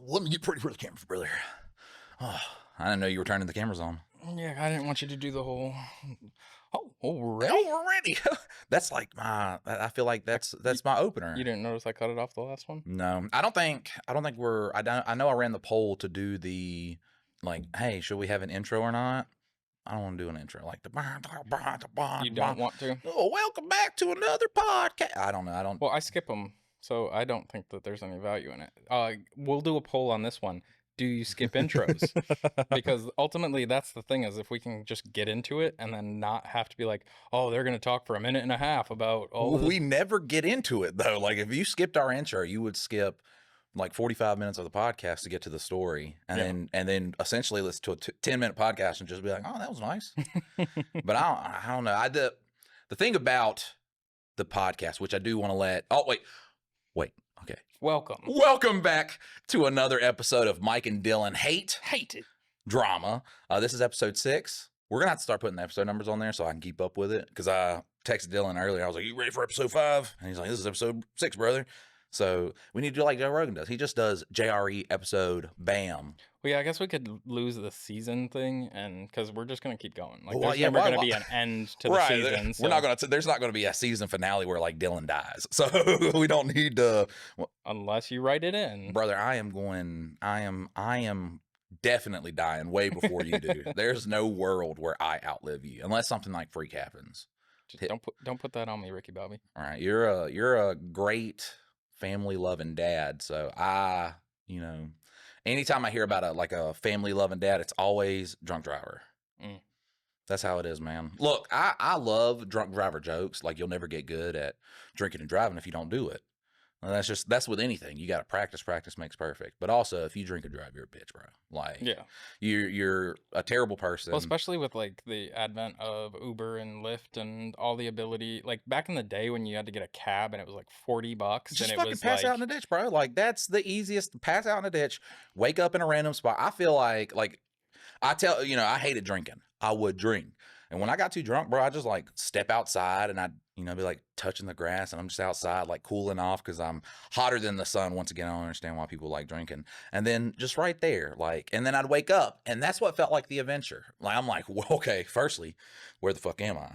let me get pretty for the cameras, brother. Oh, I didn't know you were turning the cameras on. Yeah, I didn't want you to do the whole. Oh, already? Already. That's like I feel like that's my opener. You didn't notice I cut it off the last one? No, I don't think we're. I know I ran the poll to do the like, hey, should we have an intro or not? I don't want to do an intro like the. You don't want to? Oh, welcome back to another podcast. I don't know. I don't. Well, I skip them, so I don't think that there's any value in it. We'll do a poll on this one. Do you skip intros? Because ultimately, that's the thing, is if we can just get into it and then not have to be like, oh, they're going to talk for a minute and a half about all this. We never get into it, though. Like, if you skipped our intro, you would skip like 45 minutes of the podcast to get to the story, and then essentially listen to a 10-minute podcast and just be like, oh, that was nice. But I don't know. The thing about the podcast, which I do want to let. Oh, wait. Okay. Welcome back to another episode of Mike and Dylan Hate It. Drama. This is episode 6. We're gonna have to start putting the episode numbers on there so I can keep up with it. Because I texted Dylan earlier. I was like, "You ready for episode 5?" And he's like, "This is episode 6, brother." So we need to do like Joe Rogan does. He just does JRE episode, bam. Well, yeah, I guess we could lose the season thing, and because we're just gonna keep going. Like, Well, there's yeah, never why- gonna be an end to the season. So. We're not gonna. There's not gonna be a season finale where like Dylan dies. So we don't need to. Unless you write it in, Brother, I am definitely dying way before you do. There's no world where I outlive you, unless something like freak happens. Just don't put that on me, Ricky Bobby. All right, you're a great family loving dad. So anytime I hear about a family loving dad, it's always drunk driver. Mm. That's how it is, man. Look, I love drunk driver jokes. Like, you'll never get good at drinking and driving if you don't do it. And that's with anything. You got to practice. Practice makes perfect. But also, if you drink and drive, you're a bitch, bro. Like, Yeah. you're a terrible person. Well, especially with like the advent of Uber and Lyft and all the ability, like back in the day when you had to get a cab and it was like $40, Just and it fucking was pass like, out in the ditch, bro. Like, that's the easiest. Pass out in a ditch, wake up in a random spot. I feel like I I hated drinking. I would drink. And when I got too drunk, bro, I just like step outside and I'd, be like touching the grass, and I'm just outside like cooling off because I'm hotter than the sun. Once again, I don't understand why people like drinking. And then just right there, like, and then I'd wake up, and that's what felt like the adventure. Like, I'm like, well, okay, firstly, where the fuck am I?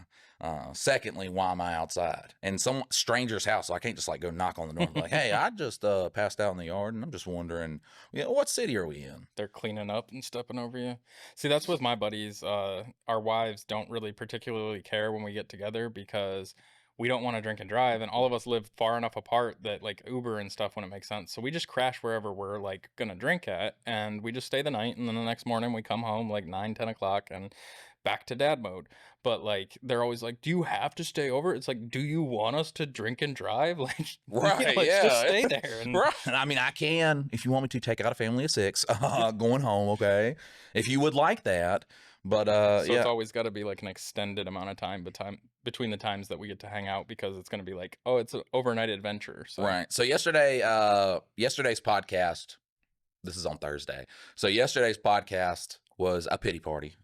Secondly, why am I outside? In some stranger's house, so I can't just like go knock on the door and be like, hey, I just passed out in the yard, and I'm just wondering, what city are we in? they're cleaning up and stepping over you. See, that's with my buddies. Our wives don't really particularly care when we get together because we don't want to drink and drive, and all of us live far enough apart that like Uber and stuff wouldn't make sense. So we just crash wherever we're like gonna drink at, and we just stay the night, and then the next morning we come home like 9-10 o'clock and back to dad mode. But like, they're always like, do you have to stay over? It's like, do you want us to drink and drive? Like, Right, let's just stay there. And right. I mean, I can, if you want me to, take out a family of 6 going home, okay, if you would like that. But so it's always got to be like an extended amount of time between the times that we get to hang out, because it's going to be like, oh, it's an overnight adventure. So. Right. So yesterday's podcast, this is on Thursday. So yesterday's podcast was a pity party.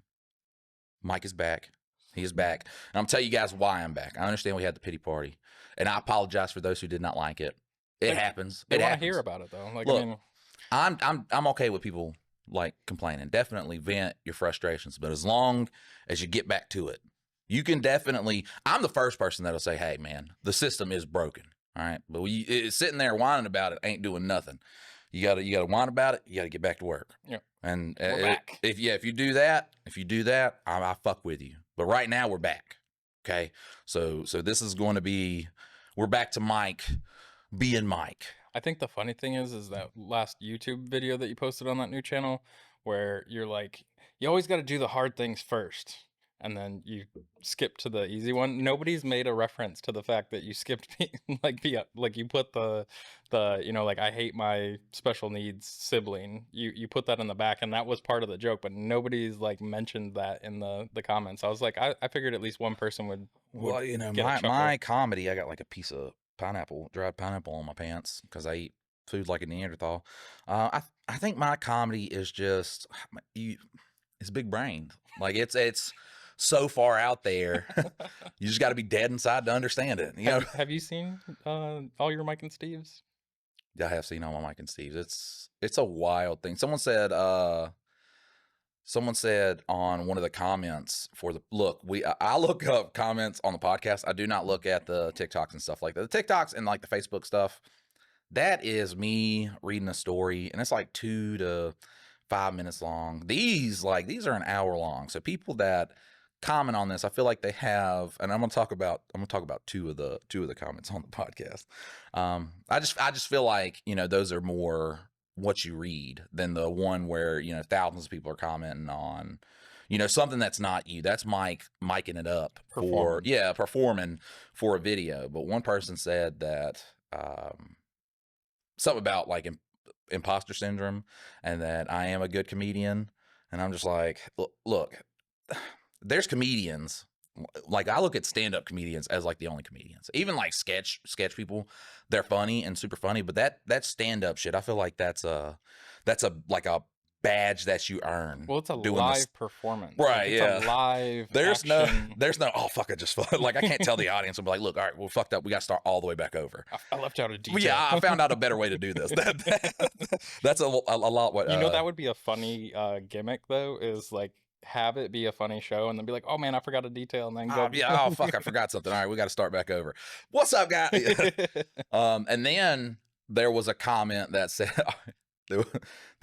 Mike is back. He is back. And I'm telling you guys why I'm back. I understand we had the pity party, and I apologize for those who did not like it. It happens. They It want to happens. hear about it though. Like, Look, I mean, I'm okay with people like complaining. Definitely vent your frustrations, but as long as you get back to it, you can definitely. I'm the first person that'll say, "Hey, man, the system is broken." All right, but sitting there whining about it ain't doing nothing. You gotta whine about it. You gotta get back to work. Yeah, and we're back. If you do that, I fuck with you. But right now we're back. Okay, so this is going to be. We're back to Mike being Mike. I think the funny thing is that last YouTube video that you posted on that new channel, where you're like, you always got to do the hard things first, and then you skip to the easy one. Nobody's made a reference to the fact that you skipped like you put the like, I hate my special needs sibling. You put that in the back, and that was part of the joke, but nobody's like mentioned that in the comments. I was like, I figured at least one person would Well, get a my comedy, I got like a piece of dried pineapple on my pants because I eat food like a Neanderthal. I think my comedy is just it's big brain. Like, it's so far out there. You just got to be dead inside to understand it. Have you seen all your Mike and Steve's? Yeah, I have seen on my Mike and Steve's. It's a wild thing. Someone said on one of the comments for the look, I look up comments on the podcast. I do not look at the TikToks and stuff like that. The TikToks and like the Facebook stuff, that is me reading a story, and it's like 2 to 5 minutes long. These are an hour long. So people that comment on this, I feel like they have, and I'm gonna talk about two of the comments on the podcast. I just feel like, those are more what you read than the one where, thousands of people are commenting on, something that's not you. That's Mike miking it up performing for a video. But one person said that something about like imposter syndrome and that I am a good comedian. And I'm just like, look, there's comedians. Like I look at stand-up comedians as like the only comedians. Even like sketch people, they're funny and super funny, but that stand-up shit, I feel like that's a like a badge that you earn. Well, it's a live performance. Right, like, it's yeah. a live There's action. no oh fuck, I just like I can't tell the audience and be like, look, all right, we're fucked up. We gotta start all the way back over. I left out a detail. Yeah, I found out a better way to do this. That's a lot what that would be a funny gimmick though, is like have it be a funny show and then be like, oh man, I forgot a detail, and then go oh fuck, I forgot something. All right, we got to start back over. What's up, guys? And then there was a comment that said there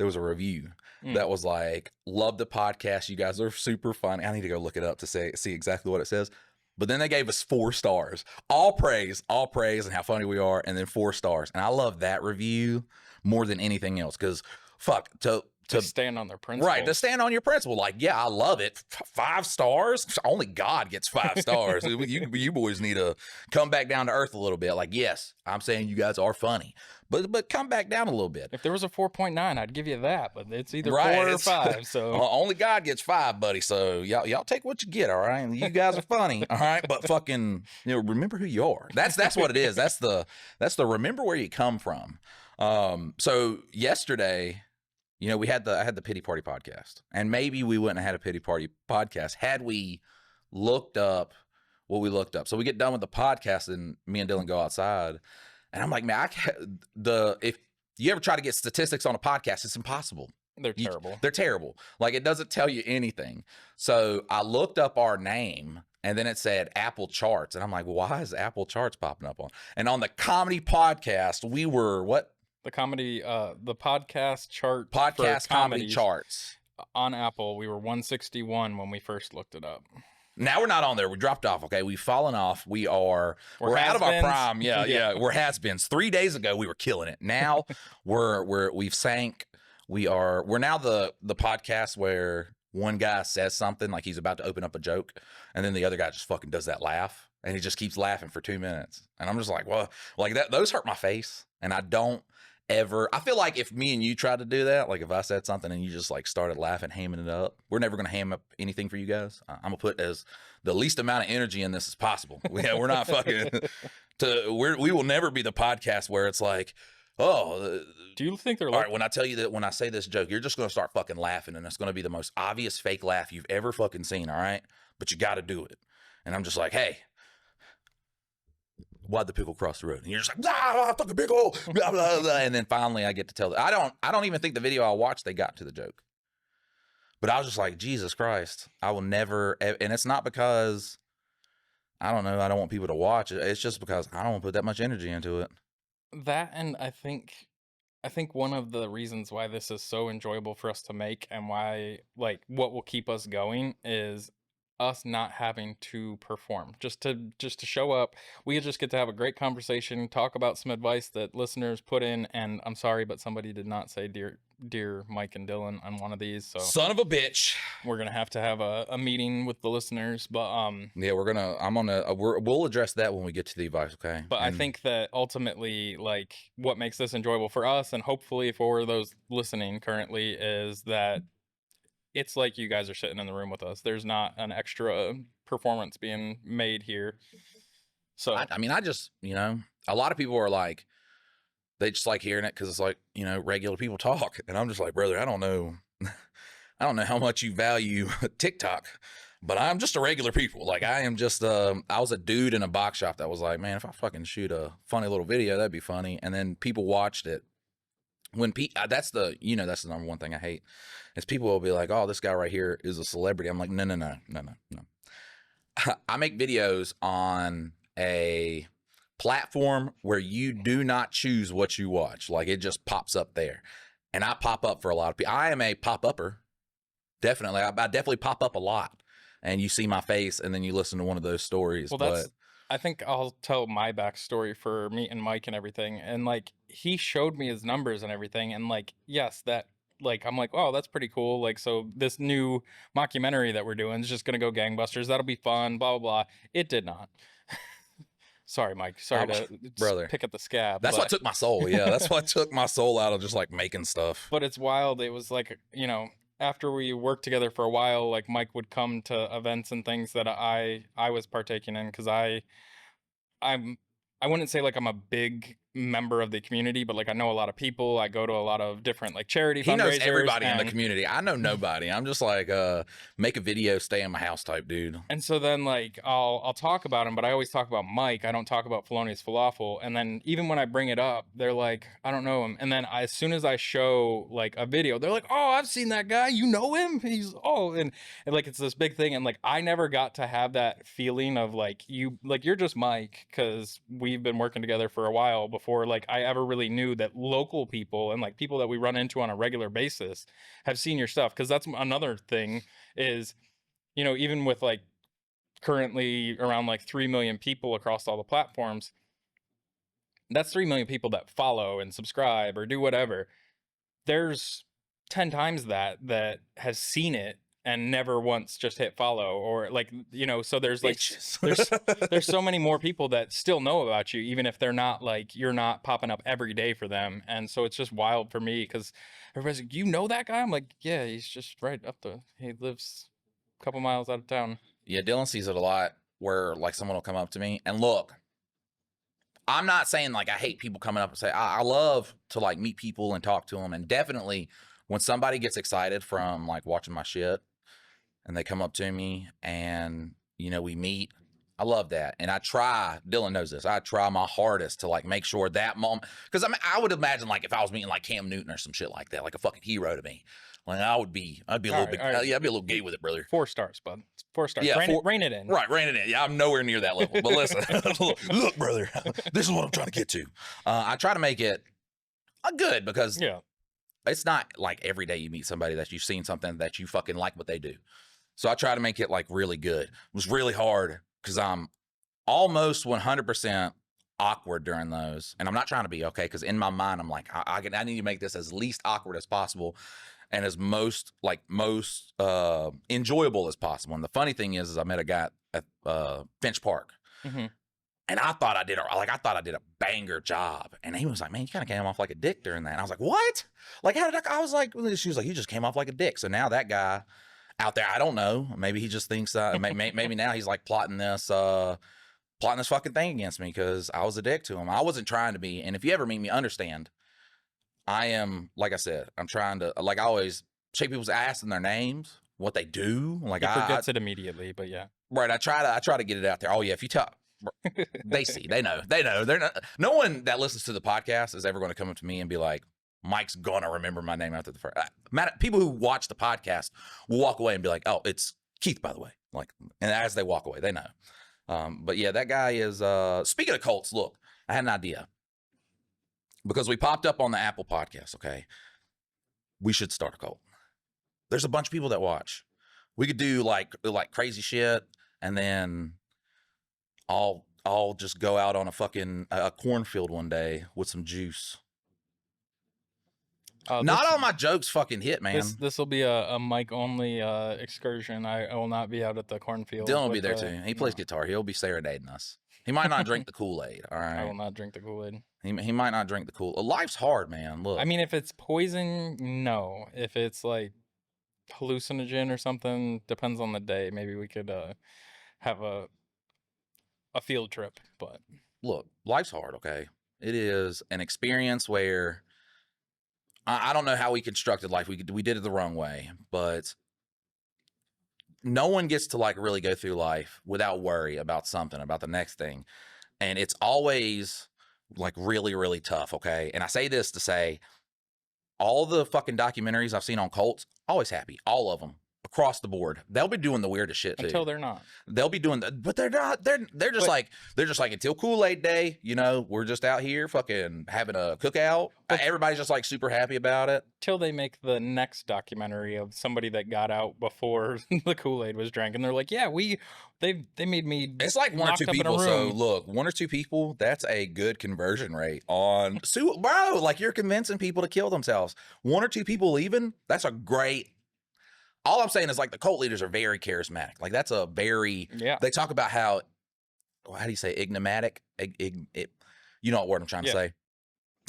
was a review that was like, love the podcast, you guys are super funny. I need to go look it up to see exactly what it says. But then they gave us 4 stars. All praise and how funny we are, and then 4 stars. And I love that review more than anything else, because fuck, to stand on their principles. Right, to stand on your principle. Like, yeah, I love it. 5 stars? Only God gets 5 stars. You boys need to come back down to earth a little bit. Like, yes, I'm saying you guys are funny, but come back down a little bit. If there was a 4.9, I'd give you that, but it's either 4 or 5. So only God gets 5, buddy. So y'all take what you get, all right? You guys are funny, all right? But fucking, remember who you are. That's what it is. That's the remember where you come from. So yesterday, I had the Pity Party podcast, and maybe we wouldn't have had a Pity Party podcast had we looked up what we looked up. So we get done with the podcast, and me and Dylan go outside, and I'm like, man, if you ever try to get statistics on a podcast, it's impossible. They're terrible. They're terrible. Like, it doesn't tell you anything. So I looked up our name, and then it said Apple Charts, and I'm like, why is Apple Charts popping up on? And on the comedy podcast, we were what? The comedy, the podcast chart. Podcast comedy charts. On Apple, we were 161 when we first looked it up. Now we're not on there. We dropped off. Okay, we've fallen off. We're out of our prime. Yeah. We're has-beens. 3 days ago we were killing it. Now we've sank. We're now the podcast where one guy says something like he's about to open up a joke, and then the other guy just fucking does that laugh, and he just keeps laughing for 2 minutes, and I'm just like, well, like that. Those hurt my face, and I don't ever. I feel like if me and you tried to do that, like if I said something and you just like started laughing, hamming it up, we're never going to ham up anything for you guys. I'm going to put as the least amount of energy in this as possible. We're not fucking we will never be the podcast where it's like, oh, do you think they're all right, when I tell you that, when I say this joke, you're just going to start fucking laughing, and it's going to be the most obvious fake laugh you've ever fucking seen. All right. But you got to do it. And I'm just like, hey, why'd the pickle cross the road? And you're just like, fucking pickle, blah, blah, blah. And then finally I get to tell I don't even think the video I watched, they got to the joke. But I was just like, Jesus Christ, I will never, and it's not because, I don't know, I don't want people to watch it. It's just because I don't want to put that much energy into it. That, and I think one of the reasons why this is so enjoyable for us to make, and why, like, what will keep us going is us not having to perform, just to show up. We just get to have a great conversation, talk about some advice that listeners put in. And I'm sorry, but somebody did not say dear Mike and Dylan on one of these, so son of a bitch, we're gonna have to have a meeting with the listeners. But yeah, we'll address that when we get to the advice. Okay, but I think that ultimately, like, what makes this enjoyable for us, and hopefully for those listening currently, is that it's like you guys are sitting in the room with us. There's not an extra performance being made here. So I mean, I just, a lot of people are like, they just like hearing it because it's like, regular people talk. And I'm just like, brother, I don't know how much you value TikTok. But I'm just a regular people. Like I am just I was a dude in a box shop that was like, man, if I fucking shoot a funny little video, that'd be funny. And then people watched it. When that's the that's the number one thing I hate is people will be like, oh, this guy right here is a celebrity. I'm like, no, no, no, no, no, no. I make videos on a platform where you do not choose what you watch. Like it just pops up there. And I pop up for a lot of people. I am a pop-upper. Definitely. I definitely pop up a lot. And you see my face and then you listen to one of those stories. Well, But I think I'll tell my backstory for meeting Mike and everything. And like, he showed me his numbers and everything. And like, yes, that, like, I'm like, oh, that's pretty cool. Like, so this new mockumentary that we're doing is just going to go gangbusters. That'll be fun, blah, blah, blah. It did not. Sorry, Mike. Sorry to brother, pick at the scab. That's what took my soul. Yeah, that's what took my soul out of just like making stuff. But it's wild. It was like, after we worked together for a while, like Mike would come to events and things that I was partaking in because I'm I wouldn't say like I'm a big member of the community, but like I know a lot of people. I go to a lot of different like charity He knows fundraisers. everybody in the community. I know nobody. I'm just like make a video, stay in my house type dude. And so then like I'll talk about him, but I always talk about Mike. I don't talk about Felonious Falafel. And then even when I bring it up, they're like, I don't know him. And then as soon as I show like a video, they're like, oh, I've seen that guy. You know him? He's and like it's this big thing. And like I never got to have that feeling of like you're just Mike because we've been working together for a while before like I ever really knew that local people and like people that we run into on a regular basis have seen your stuff. Because that's another thing is, even with like currently around like 3 million people across all the platforms, that's 3 million people that follow and subscribe or do whatever. There's 10 times that has seen it and never once just hit follow or like, so there's like, there's so many more people that still know about you, even if they're not like, you're not popping up every day for them. And so it's just wild for me because everybody's like, you know that guy? I'm like, yeah, he's just right up he lives a couple miles out of town. Yeah, Dylan sees it a lot where like someone will come up to me and look, I'm not saying like I hate people coming up and say, I love to like meet people and talk to them. And definitely when somebody gets excited from like watching my shit and they come up to me and, we meet, I love that. And Dylan knows this, I try my hardest to like make sure that moment, because I would imagine like if I was meeting like Cam Newton or some shit like that, like a fucking hero to me, like I'd be a little bit, yeah, I'd be a little gay with it, brother. 4 stars, bud. 4 stars. Yeah, rein it in. Right, rein it in. Yeah, I'm nowhere near that level. But listen, look, brother, this is what I'm trying to get to. I try to make it good because it's not like every day you meet somebody that you've seen something that you fucking like what they do. So I try to make it like really good. It was really hard because I'm almost 100% awkward during those. And I'm not trying to be, okay, because in my mind, I'm like, I need to make this as least awkward as possible and as most enjoyable as possible. And the funny thing is I met a guy at Finch Park. Mm-hmm. And I thought I did a banger job. And he was like, man, you kind of came off like a dick during that. And I was like, what? Like, how did I was like, she was like, you just came off like a dick. So now that guy out there, I don't know. Maybe he just thinks maybe now he's like plotting this fucking thing against me because I was a dick to him. I wasn't trying to be. And if you ever meet me, understand, I am, like I said, I'm trying to, like I always shake people's ass in their names, what they do. Like he forgets it immediately, but yeah. Right. I try to get it out there. Oh yeah. If you talk, they know. They're not, no one that listens to the podcast is ever going to come up to me and be like, Mike's gonna remember my name after the first. People who watch the podcast will walk away and be like, oh, it's Keith, by the way. Like, and as they walk away, they know. But yeah, that guy is, speaking of cults, look, I had an idea because we popped up on the Apple podcast. Okay. We should start a cult. There's a bunch of people that watch. We could do like crazy shit. And then I'll just go out on a fucking cornfield one day with some juice. Not all my jokes fucking hit, man. This will be a mic only excursion. I will not be out at the cornfield. Dylan will be there too. He plays guitar. He'll be serenading us. He might not drink the Kool-Aid. All right. I will not drink the Kool-Aid. He might not drink the Kool-Aid. Life's hard, man. Look. I mean, if it's poison, no. If it's like hallucinogen or something, depends on the day. Maybe we could have a field trip. But look, life's hard. Okay, it is an experience where. I don't know how we constructed life. We did it the wrong way, but no one gets to like really go through life without worry about something, about the next thing. And it's always like really, really tough. Okay. And I say this to say all the fucking documentaries I've seen on cults, always happy. All of them across the board. They'll be doing the weirdest shit too. Until they're not. They'll be doing that, but they're not. They're just like until Kool-Aid Day, you know, we're just out here fucking having a cookout. Everybody's just like super happy about it. Till they make the next documentary of somebody that got out before the Kool-Aid was drank, and they're like, yeah, they made me. It's like one or two people. So look, one or two people, that's a good conversion rate on bro. Like you're convincing people to kill themselves. One or two people leaving, that's a great. All I'm saying is like the cult leaders are very charismatic. Like that's a very, they talk about how do you say enigmatic? You know what word I'm trying to say?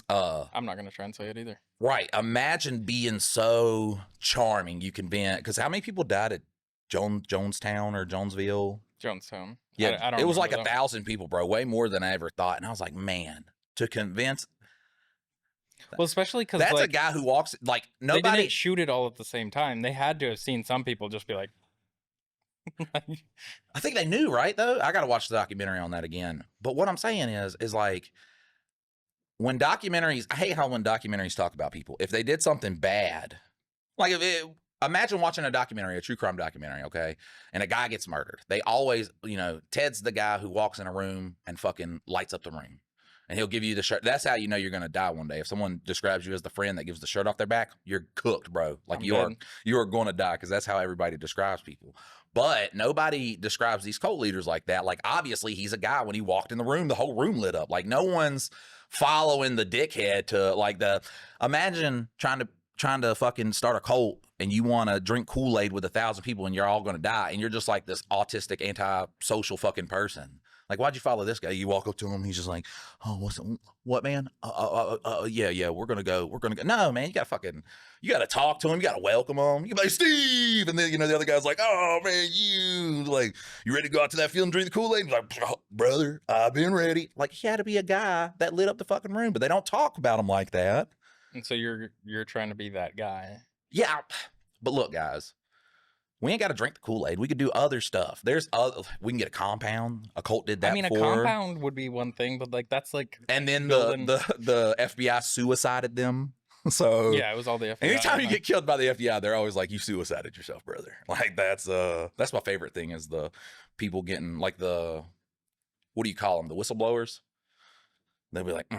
I'm not going to try and say it either. Right. Imagine being so charming. You can be, because how many people died at Jonestown or Jonesville? Jonestown. Yeah. I don't it was like that. 1,000 people, bro. Way more than I ever thought. And I was like, man, to convince. Well, especially because that's like, a guy who walks like nobody. They didn't shoot it all at the same time. They had to have seen some people just be like. I think they knew, right? Though I got to watch the documentary on that again. But what I'm saying is like when documentaries, I hate how when documentaries talk about people, if they did something bad, like imagine watching a documentary, a true crime documentary, okay, and a guy gets murdered. They always, you know, Ted's the guy who walks in a room and fucking lights up the room. And he'll give you the shirt. That's how you know you're gonna die one day. If someone describes you as the friend that gives the shirt off their back, you're cooked, bro. Like you are going to die because that's how everybody describes people. But nobody describes these cult leaders like that. Like obviously he's a guy when he walked in the room, the whole room lit up. Like no one's following the dickhead to like imagine trying to fucking start a cult and you want to drink Kool-Aid with 1,000 people and you're all gonna die and you're just like this autistic anti-social fucking person. Like, why'd you follow this guy? You walk up to him, he's just like, oh, what, man? Yeah, we're gonna go. No, man, you gotta talk to him, you gotta welcome him. You gotta be like, Steve, and then you know the other guy's like, oh man, you ready to go out to that field and drink the Kool-Aid? He's like, brother, I've been ready. Like he had to be a guy that lit up the fucking room, but they don't talk about him like that. And so you're trying to be that guy. Yeah, but look, guys. We ain't got to drink the Kool-Aid. We could do other stuff. We can get a compound. A cult did that. I mean, a compound would be one thing, but like that's like. And then the FBI suicided them. So yeah, it was all the FBI. Anytime you get killed by the FBI, they're always like, "You suicided yourself, brother." Like that's my favorite thing is the people getting like what do you call them? The whistleblowers. They'll be like,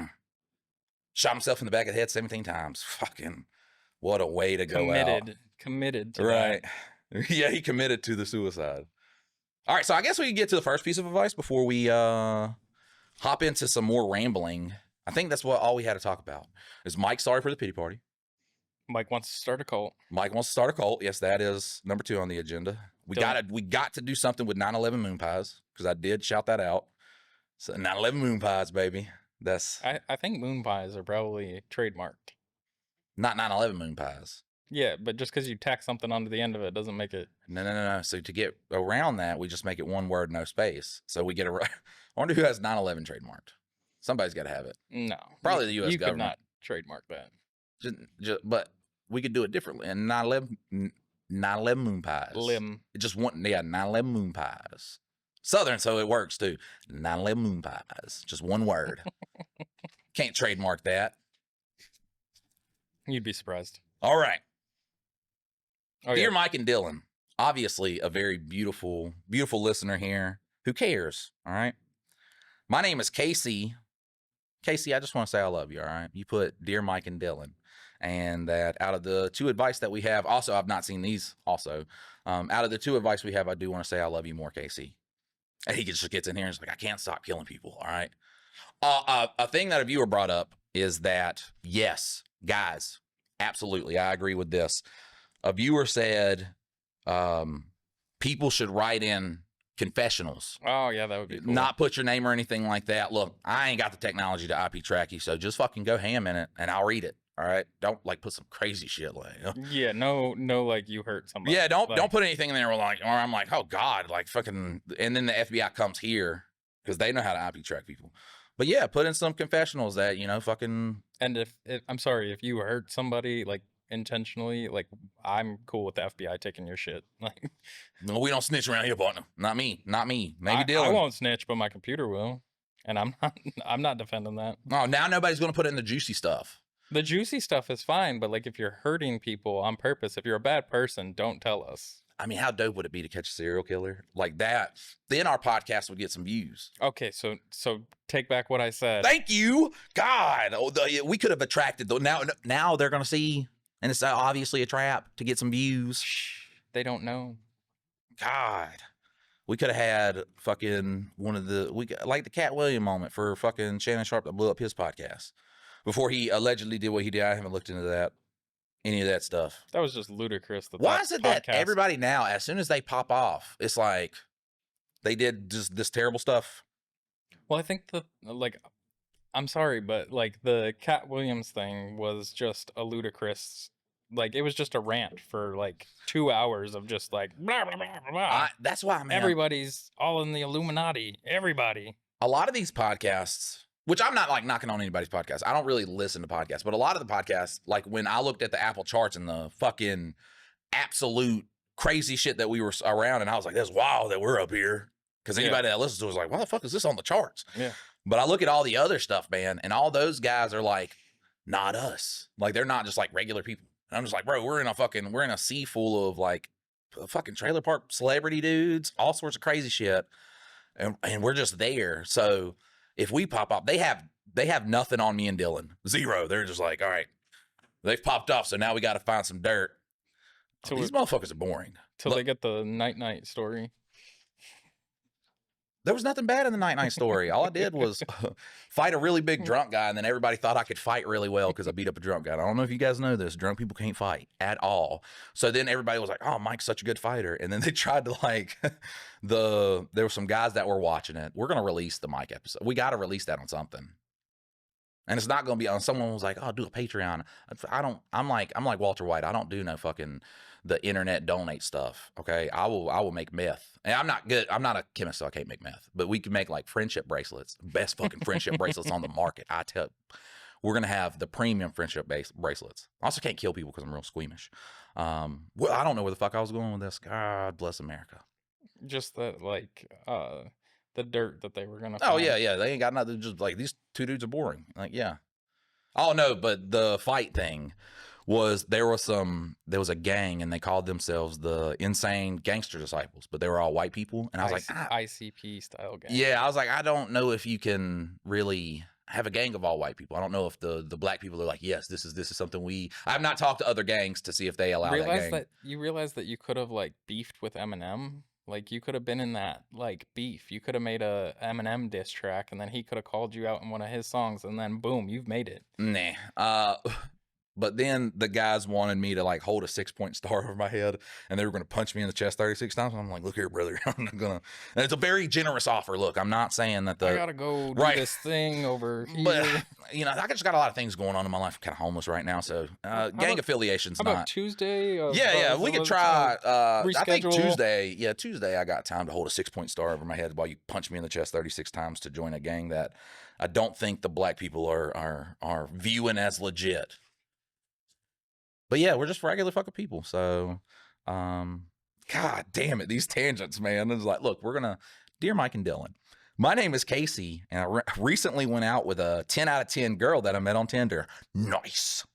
shot himself in the back of the head 17 times. Fucking what a way to go out. Committed to right. That. Yeah, he committed to the suicide. All right, so I guess we can get to the first piece of advice before we hop into some more rambling. I think that's all we had to talk about. Is Mike sorry for the pity party? Mike wants to start a cult. Mike wants to start a cult. Yes, that is number 2 on the agenda. We got to do something with 9/11 MoonPies because I did shout that out. So 9/11 MoonPies, baby. That's. I think MoonPies are probably trademarked. Not 9/11 MoonPies. Yeah, but just because you tack something onto the end of it doesn't make it. No. So to get around that, we just make it one word, no space. So we get I wonder who has 9/11 trademarked. Somebody's got to have it. No, probably the U.S. government. You could not trademark that. But we could do it differently. And 9/11 MoonPies. Just 9/11 MoonPies. Southern, so it works too. 9/11 MoonPies. Just one word. Can't trademark that. You'd be surprised. All right. Oh, Dear Mike and Dylan, obviously a very beautiful, beautiful listener here who cares. All right. My name is Casey. Casey, I just want to say I love you. All right. You put Dear Mike and Dylan. And that out of the 2 advice that we have, also, I've not seen these also. Out of the 2 advice we have, I do want to say I love you more, Casey. And he just gets in here and is like, I can't stop killing people. All right. A thing that a viewer brought up is that, yes, guys, absolutely, I agree with this. A viewer said people should write in confessionals. Oh, yeah, that would be cool. Not put your name or anything like that. Look, I ain't got the technology to IP track you, so just fucking go ham in it, and I'll read it. All right? Don't, like, put some crazy shit like... Yeah, no, like, you hurt somebody. Yeah, don't put anything in there where, like, or I'm like, oh, God, like, fucking... And then the FBI comes here, because they know how to IP track people. But, yeah, put in some confessionals that, you know, fucking... And if I'm sorry, if you hurt somebody, like, intentionally, like I'm cool with the FBI taking your shit. Like No, we don't snitch around here, partner. Not me. Maybe I Dylan. won't snitch, but my computer will, and I'm not. I'm not defending that. Oh, now nobody's going to put in the juicy stuff. The juicy stuff is fine, but like if you're hurting people on purpose, if you're a bad person, don't tell us. I mean, how dope would it be to catch a serial killer like that? Then our podcast would get some views. Okay, so take back what I said. Thank you, God. We could have attracted. Now they're going to see, and it's obviously a trap to get some views. They don't know. God, we could have had fucking like the Cat William moment for fucking Shannon Sharp that blew up his podcast before he allegedly did what he did. I haven't looked into any of that stuff. That was just ludicrous. Why is it that everybody now, as soon as they pop off, it's like they did just this terrible stuff? Well, I think I'm sorry, but like the Cat Williams thing was just a ludicrous. Like it was just a rant for like 2 hours of just like blah blah blah blah. That's why, man. Everybody's all in the Illuminati. Everybody. A lot of these podcasts, which I'm not like knocking on anybody's podcast. I don't really listen to podcasts, but a lot of the podcasts, like when I looked at the Apple charts and the fucking absolute crazy shit that we were around, and I was like, that's wild that we're up here. Because anybody that listens to it was like, why the fuck is this on the charts? Yeah. But I look at all the other stuff, man, and all those guys are like, not us. Like they're not just like regular people. And I'm just like, bro, we're in a sea full of like fucking trailer park celebrity dudes, all sorts of crazy shit. And we're just there. So if we pop up, they have nothing on me and Dylan. Zero. They're just like, all right, they've popped off. So now we got to find some dirt. These motherfuckers are boring. Till they get the night story. There was nothing bad in the night story. All I did was fight a really big drunk guy, and then everybody thought I could fight really well because I beat up a drunk guy. I don't know if you guys know this. Drunk people can't fight at all. So then everybody was like, oh, Mike's such a good fighter. And then they tried to like, there were some guys that were watching it. We're going to release the Mike episode. We got to release that on something. And it's not going to be on, someone was like, oh, do a Patreon. I'm like Walter White. I don't do no fucking the internet donate stuff. Okay. I will make meth. And I'm not good. I'm not a chemist, so I can't make meth, but we can make like friendship bracelets, best fucking friendship bracelets on the market. We're going to have the premium friendship bracelets. I also can't kill people because I'm real squeamish. Well, I don't know where the fuck I was going with this. God bless America. Just that like, the dirt that they were gonna find. Oh yeah, they ain't got nothing. Just like these two dudes are boring. Like yeah. Oh no, but the fight thing was there was a gang and they called themselves the Insane Gangster Disciples, but they were all white people, and I was like ICP style gang. Yeah, I was like, I don't know if you can really have a gang of all white people. I don't know if the black people are like, yes, this is something I've not talked to other gangs to see if they allow that gang. You realize that you could have like beefed with Eminem. Like you could have been in that like beef. You could have made a Eminem diss track, and then he could have called you out in one of his songs, and then boom, you've made it. Nah. But then the guys wanted me to like hold a 6-point star over my head, and they were going to punch me in the chest 36 times. I'm like, look here, brother. I'm not gonna. And it's a very generous offer. Look, I'm not saying that I gotta go do this thing over here. But I just got a lot of things going on in my life. I'm kind of homeless right now, so gang affiliations. How about Tuesday? We could try. Reschedule. I think Tuesday. Yeah, Tuesday. I got time to hold a 6-point star over my head while you punch me in the chest 36 times to join a gang that I don't think the black people are viewing as legit. But yeah, we're just regular fucking people. So, God damn it, these tangents, man. It's like, look, dear Mike and Dylan, my name is Casey, and I recently went out with a 10 out of 10 girl that I met on Tinder. Nice.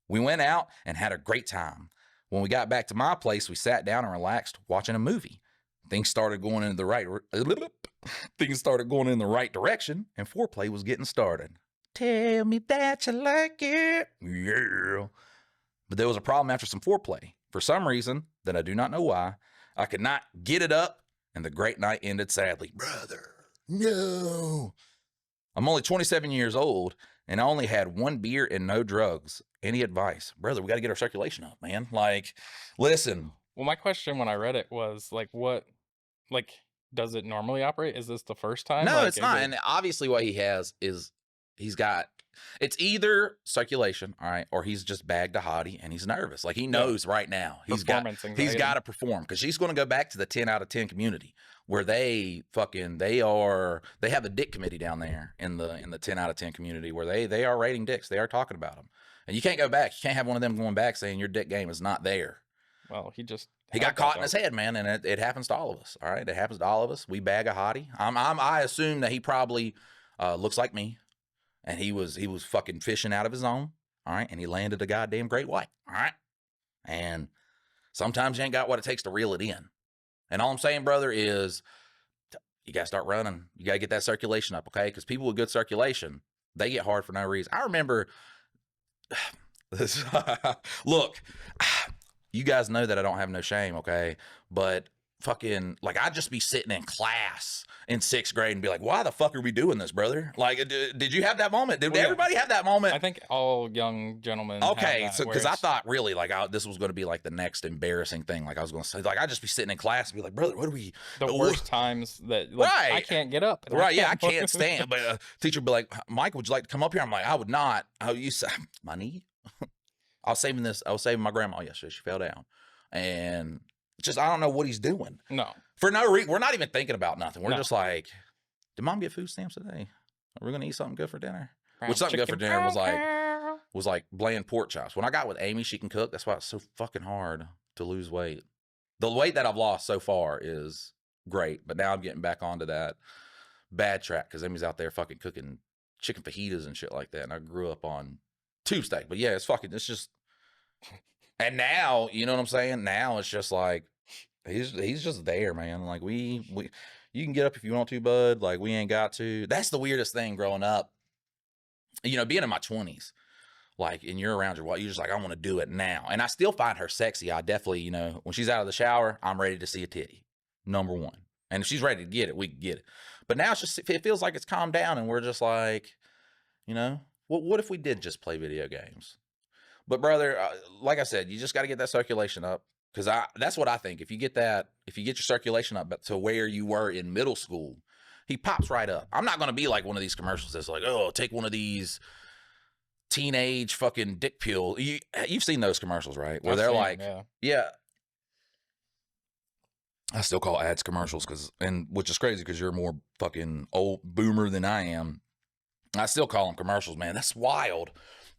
We went out and had a great time. When we got back to my place, we sat down and relaxed watching a movie. Things started going in the right direction, and foreplay was getting started. Tell me that you like it. Yeah. But there was a problem after some foreplay. For some reason that I do not know why, I could not get it up, and the great night ended sadly. Brother, no. I'm only 27 years old, and I only had 1 beer and no drugs. Any advice? Brother, we got to get our circulation up, man. Like, listen. Well, my question when I read it was, like, does it normally operate? Is this the first time? No, it's not. And obviously what he has is it's either circulation, all right, or he's just bagged a hottie and he's nervous. Like he knows right now he's got to perform, because she's going to go back to the 10 out of 10 community where they have a dick committee down there in the 10 out of 10 community where they are rating dicks. They are talking about them. And you can't go back. You can't have one of them going back saying your dick game is not there. Well, he got had caught that, in his though. head, man, and it happens to all of us. All right, it happens to all of us. We bag a hottie. I assume that he probably looks like me, and he was fucking fishing out of his own. All right, and he landed a goddamn great white. All right, and sometimes you ain't got what it takes to reel it in. And all I'm saying, brother, is you got to start running. You got to get that circulation up, okay? Because people with good circulation, they get hard for no reason. I remember this. Look, you guys know that I don't have no shame, okay? But fucking, like, I'd just be sitting in class in 6th grade and be like, why the fuck are we doing this, brother? Like, did you have that moment? Did everybody have that moment? I think all young gentlemen. Okay, have that, so because I thought really like this was going to be like the next embarrassing thing. Like I was going to say, like I'd just be sitting in class and be like, brother, what are we? The worst times that like, Right. I can't get up. Right, yeah, I can't stand. But teacher would be like, Mike, would you like to come up here? I'm like, I would not. Oh, you say my knee? I was saving my grandma yesterday. She fell down, and just I don't know what he's doing. No, for no reason. We're not even thinking about nothing. We're No. just like, did mom get food stamps today? Are we gonna eat something good for dinner? Which something chicken. good for dinner was like bland pork chops. When I got with Amy, she can cook. That's why it's so fucking hard to lose weight. The weight that I've lost so far is great, but now I'm getting back onto that bad track because Amy's out there fucking cooking chicken fajitas and shit like that. And I grew up on tube steak, but yeah, it's just. And now, you know what I'm saying? Now it's just like he's just there, man. Like we you can get up if you want to, bud. Like we ain't got to. That's the weirdest thing growing up. You know, being in my 20s, like, and you're around your wife, you're just like, I want to do it now. And I still find her sexy. I definitely, you know, when she's out of the shower, I'm ready to see a titty. Number one. And if she's ready to get it, we can get it. But now it's just, it feels like it's calmed down and we're just like, you know, what if we did just play video games? But brother, like I said, you just got to get that circulation up. Because that's what I think. If you get your circulation up to where you were in middle school, he pops right up. I'm not going to be like one of these commercials that's like, oh, take one of these teenage fucking dick pill. You've seen those commercials, right? Where they're like, yeah. I still call ads commercials which is crazy because you're more fucking old boomer than I am. I still call them commercials, man. That's wild.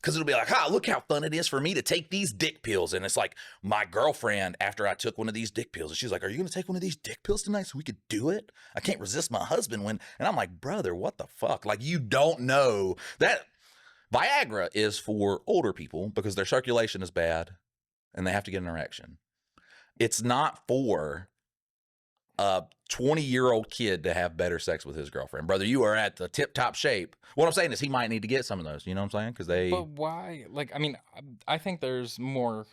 Because it'll be like, look how fun it is for me to take these dick pills. And it's like my girlfriend, after I took one of these dick pills, and she's like, are you going to take one of these dick pills tonight so we could do it? I can't resist my husband and I'm like, brother, what the fuck? Like, you don't know that Viagra is for older people because their circulation is bad and they have to get an erection. It's not for a 20-year-old kid to have better sex with his girlfriend. Brother, you are at the tip-top shape. What I'm saying is he might need to get some of those. You know what I'm saying? But why? Like, I mean, I think there's more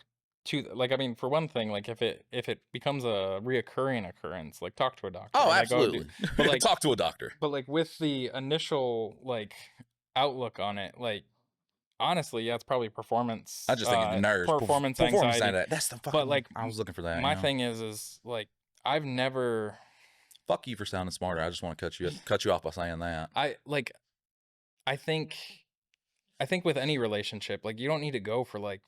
to, like, I mean, for one thing, like, if it becomes a reoccurring occurrence, like, talk to a doctor. Oh, absolutely. But like, talk to a doctor. But like with the initial like outlook on it, like, honestly, yeah, it's probably performance. I just think it's nerves. Performance anxiety. That's the fucking. But like, I was looking for that. My thing is like, I've never. Fuck you for sounding smarter. I just want to cut you off by saying that. I think with any relationship, like, you don't need to go for like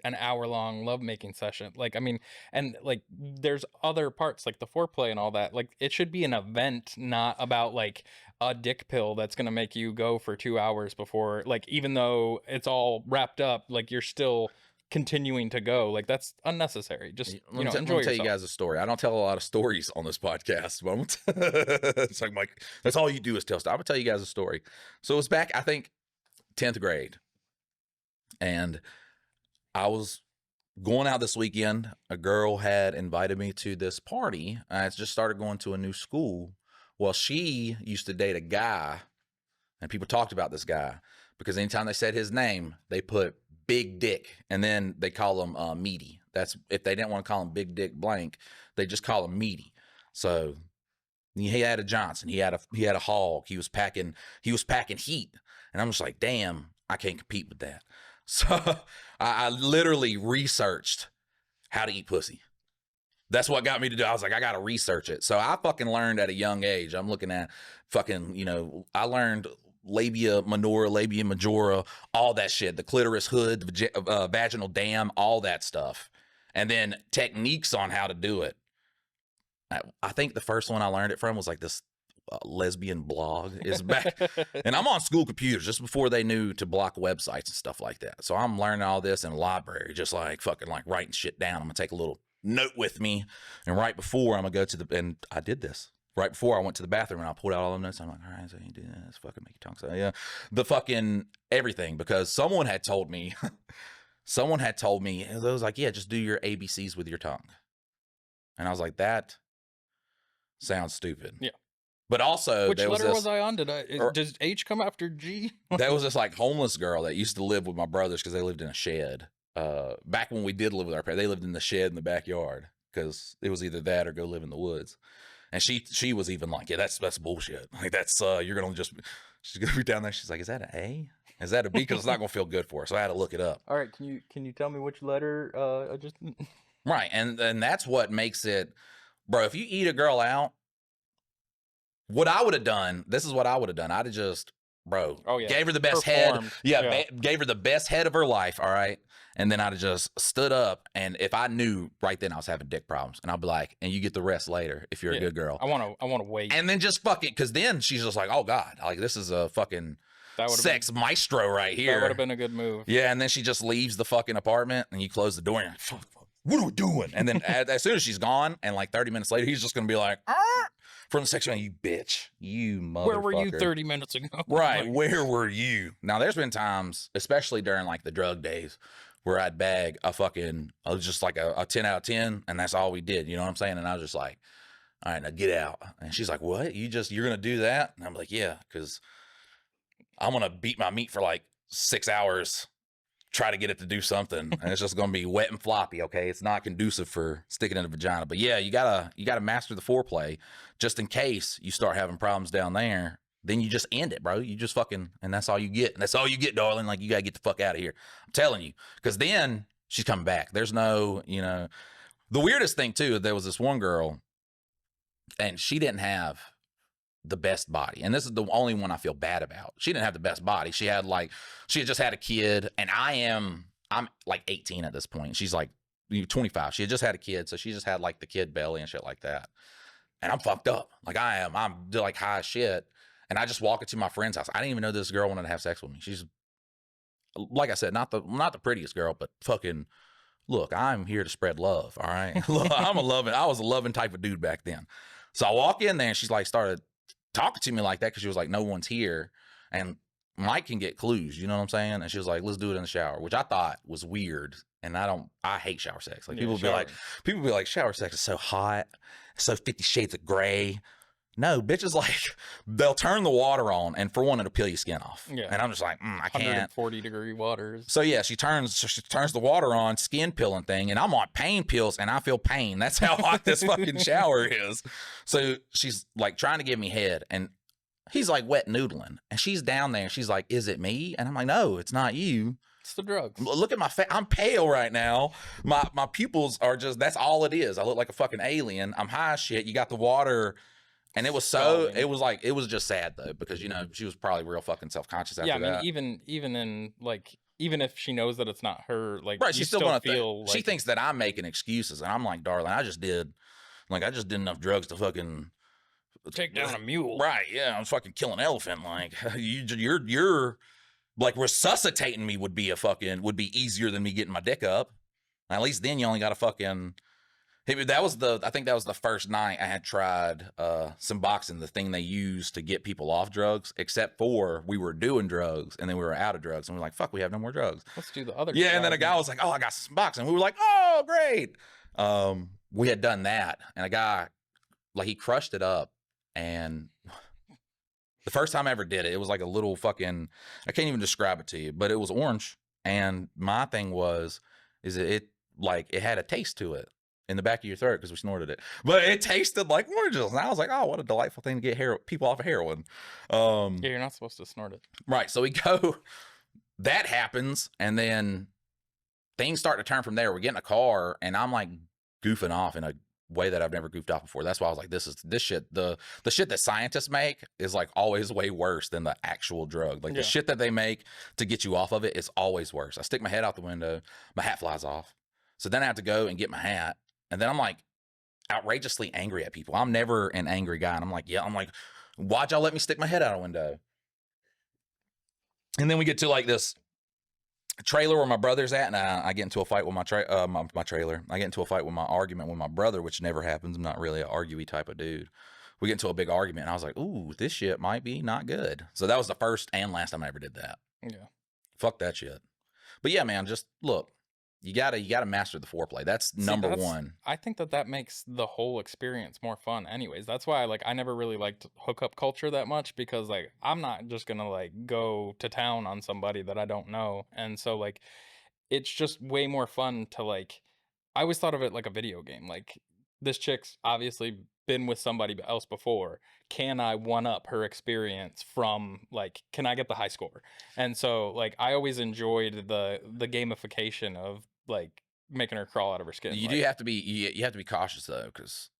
an hour-long love-making session. Like, I mean, and like, there's other parts like the foreplay and all that. Like, it should be an event, not about like a dick pill that's gonna make you go for 2 hours before. Like, even though it's all wrapped up, like, you're still continuing to go. Like, that's unnecessary. Just enjoy yourself. Let me tell you guys a story. I don't tell a lot of stories on this podcast, but it's like, Mike, that's all you do is tell stuff. I'm gonna tell you guys a story. So it was back, I think, 10th grade, and I was going out this weekend. A girl had invited me to this party. I just started going to a new school. Well, she used to date a guy, and people talked about this guy because anytime they said his name, they put Big Dick, and then they call him Meaty. That's if they didn't want to call him Big Dick blank, they just call him Meaty. So he had a Johnson, he had a Hog, he was packing heat, and I'm just like, damn, I can't compete with that. So I literally researched how to eat pussy. That's what got me to do. I was like, I got to research it. So I fucking learned at a young age. I'm looking at fucking, I learned labia minora, labia majora, all that shit, the clitoris hood, the vaginal dam, all that stuff. And then techniques on how to do it. I think the first one I learned it from was like this lesbian blog is back. And I'm on school computers just before they knew to block websites and stuff like that. So I'm learning all this in the library, just like fucking like writing shit down. I'm gonna take a little note with me, and right before I'm gonna go to the, and I did this right before I went to the bathroom, and I pulled out all the notes. I'm like, all right, so you do this, fucking make your tongue. So yeah, the fucking everything, because someone had told me, it was like, yeah, just do your ABCs with your tongue. And I was like, that sounds stupid. Yeah. But also, Which there letter this, was I on? Does H come after G? there was this like homeless girl that used to live with my brothers because they lived in a shed. Back when we did live with our parents, they lived in the shed in the backyard because it was either that or go live in the woods. And she was even like, yeah, that's bullshit. Like that's you're gonna just, she's gonna be down there. She's like, is that an A? Is that a B? Because it's not gonna feel good for her. So I had to look it up. All right, can you tell me which letter I just Right, and that's what makes it, bro. If you eat a girl out, what I would have done, this is what I would have done. I'd have just, bro, Oh, yeah. gave her the best Performed. head. Yeah, Yeah. gave her the best head of her life. All right. And then I'd have just stood up. And if I knew right then I was having dick problems, and I'd be like, and you get the rest later if you're Yeah. a good girl. I want to wait. And then just fuck it. Because then she's just like, oh, God, like this is a fucking That would've sex maestro right That would here. have been a good move. Yeah. And then she just leaves the fucking apartment and you close the door and you're like, fuck, what are we doing? And then as soon as she's gone, and like 30 minutes later, he's just going to be like, from the section, you bitch, you motherfucker. Where were you 30 minutes ago? Right, Like, where were you? Now, there's been times, especially during like the drug days, where I'd bag a fucking, just like a 10 out of 10, and that's all we did. You know what I'm saying? And I was just like, all right, now get out. And she's like, what? You're going to do that? And I'm like, yeah, because I'm going to beat my meat for like 6 hours, try to get it to do something, and it's just going to be wet and floppy. Okay, it's not conducive for sticking in the vagina. But yeah, you gotta master the foreplay, just in case you start having problems down there. Then you just end it, bro. You just fucking, and that's all you get. And that's all you get, darling. Like, you gotta get the fuck out of here. I'm telling you, because then she's coming back. There's no, the weirdest thing too. There was this one girl, and she didn't have the best body, and this is the only one I feel bad about. She didn't have the best body. She had just had a kid, and I'm like 18 at this point. She's like 25. She had just had a kid, so she just had like the kid belly and shit like that. And I'm fucked up. Like I'm like high as shit. And I just walk into my friend's house. I didn't even know this girl wanted to have sex with me. She's, like I said, not the prettiest girl, but fucking, look, I'm here to spread love. All right. Look, I was a loving type of dude back then. So I walk in there and she's like started talking to me like that because she was like, no one's here. And Mike can get clues, you know what I'm saying? And she was like, let's do it in the shower, which I thought was weird. And I hate shower sex. Like, people be like, shower sex is so hot, so 50 Shades of Gray. No, bitches, like, they'll turn the water on, and for one, it'll peel your skin off. Yeah. And I'm just like, I can't. 140-degree waters. So yeah, she turns the water on, skin peeling thing, and I'm on pain pills, and I feel pain. That's how hot this fucking shower is. So she's like trying to give me head, and he's like wet noodling, and she's down there. She's like, "Is it me?" And I'm like, "No, it's not you. It's the drugs." Look at my face. I'm pale right now. My pupils are just. That's all it is. I look like a fucking alien. I'm high as shit. You got the water. And it was it was just sad though, because she was probably real fucking self-conscious after that. Yeah, I mean, even if she knows that it's not her, like, right, she's still gonna feel like, she thinks that I'm making excuses, and I'm like, darling, I just did enough drugs to fucking take down a mule. Right? Yeah, I'm fucking killing an elephant. Like, you're like resuscitating me would be easier than me getting my dick up. At least then you only got to fucking. I think that was the first night I had tried Suboxone, the thing they use to get people off drugs, except for we were doing drugs and then we were out of drugs and we're like, fuck, we have no more drugs. Let's do the other. Yeah, and then a guy was like, oh, I got Suboxone. We were like, oh, great. We had done that, and a guy, like, he crushed it up, and the first time I ever did it, it was like a little fucking, I can't even describe it to you, but it was orange, and my thing is it had a taste to it in the back of your throat because we snorted it, but it tasted like oranges, and I was like, oh, what a delightful thing to get people off of heroin. Yeah, you're not supposed to snort it. Right, so we go, that happens, and then things start to turn from there. We get in a car, and I'm like goofing off in a way that I've never goofed off before. That's why I was like, this shit, the shit that scientists make is like always way worse than the actual drug. Like, the shit that they make to get you off of it is always worse. I stick my head out the window, my hat flies off. So then I have to go and get my hat. And then I'm like outrageously angry at people. I'm never an angry guy. And I'm like, Why'd y'all let me stick my head out a window? And then we get to like this trailer where my brother's at, and I get into a fight with my trailer. I get into a fight with my argument with my brother, which never happens. I'm not really an arguey type of dude. We get into a big argument, and I was like, ooh, this shit might be not good. So that was the first and last time I ever did that. Yeah. Fuck that shit. But yeah, man, just look. You gotta master the foreplay. That's number one. I think that makes the whole experience more fun anyways. That's why I never really liked hookup culture that much, because like I'm not just gonna like go to town on somebody that I don't know. And so like it's just way more fun to like, I always thought of it like a video game. Like this chick's obviously been with somebody else before. Can I one up her experience from like, can I get the high score? And so like I always enjoyed the gamification of like making her crawl out of her skin. You like, do have to be you have to be cautious though, because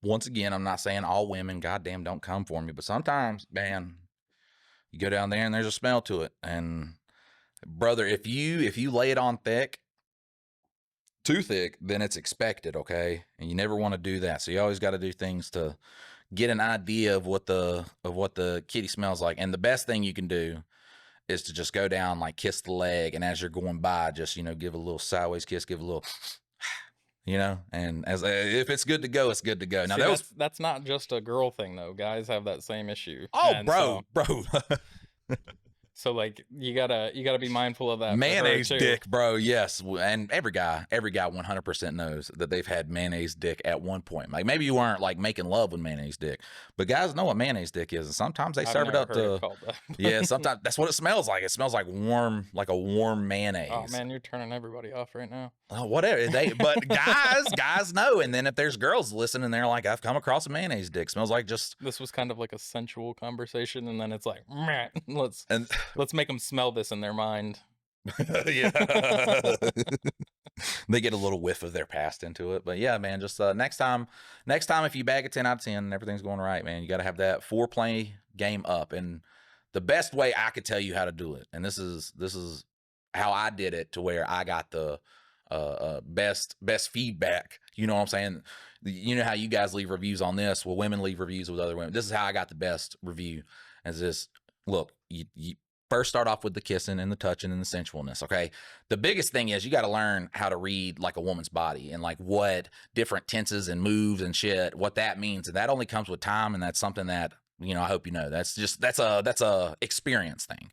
once again, I'm not saying all women, goddamn, don't come for me, but sometimes, man, you go down there and there's a smell to it. And brother, if you lay it on too thick, then it's expected, okay? And you never want to do that. So you always got to do things to get an idea of what the kitty smells like. And the best thing you can do is to just go down, like kiss the leg, and as you're going by, just give a little sideways kiss, give a little, and as if it's good to go, it's good to go. Now see, that's not just a girl thing though. Guys have that same issue. Oh, And bro. So like you gotta be mindful of that. Mayonnaise dick, bro. Yes, and every guy 100% knows that they've had mayonnaise dick at one point. Like maybe you weren't like making love with mayonnaise dick, but guys know what mayonnaise dick is, and sometimes they serve it up to. Yeah, sometimes that's what it smells like. It smells like a warm mayonnaise. Oh man, you're turning everybody off right now. Oh, whatever but guys know. And then if there's girls listening, they're like, I've come across a mayonnaise dick. Smells like just. This was kind of like a sensual conversation, and then it's like, let's make them smell this in their mind. Yeah. They get a little whiff of their past into it. But yeah, man, just next time if you bag a 10 out of 10 and everything's going right, man, you got to have that foreplay game up. And the best way I could tell you how to do it, and this is how I did it to where I got the best feedback. You know what I'm saying? You know how you guys leave reviews on this? Well, women leave reviews with other women. This is how I got the best review. As this, look, you first start off with the kissing and the touching and the sensualness, okay? The biggest thing is you got to learn how to read like a woman's body and like what different tenses and moves and shit, what that means. And that only comes with time, and that's something that, I hope you know. That's a experience thing.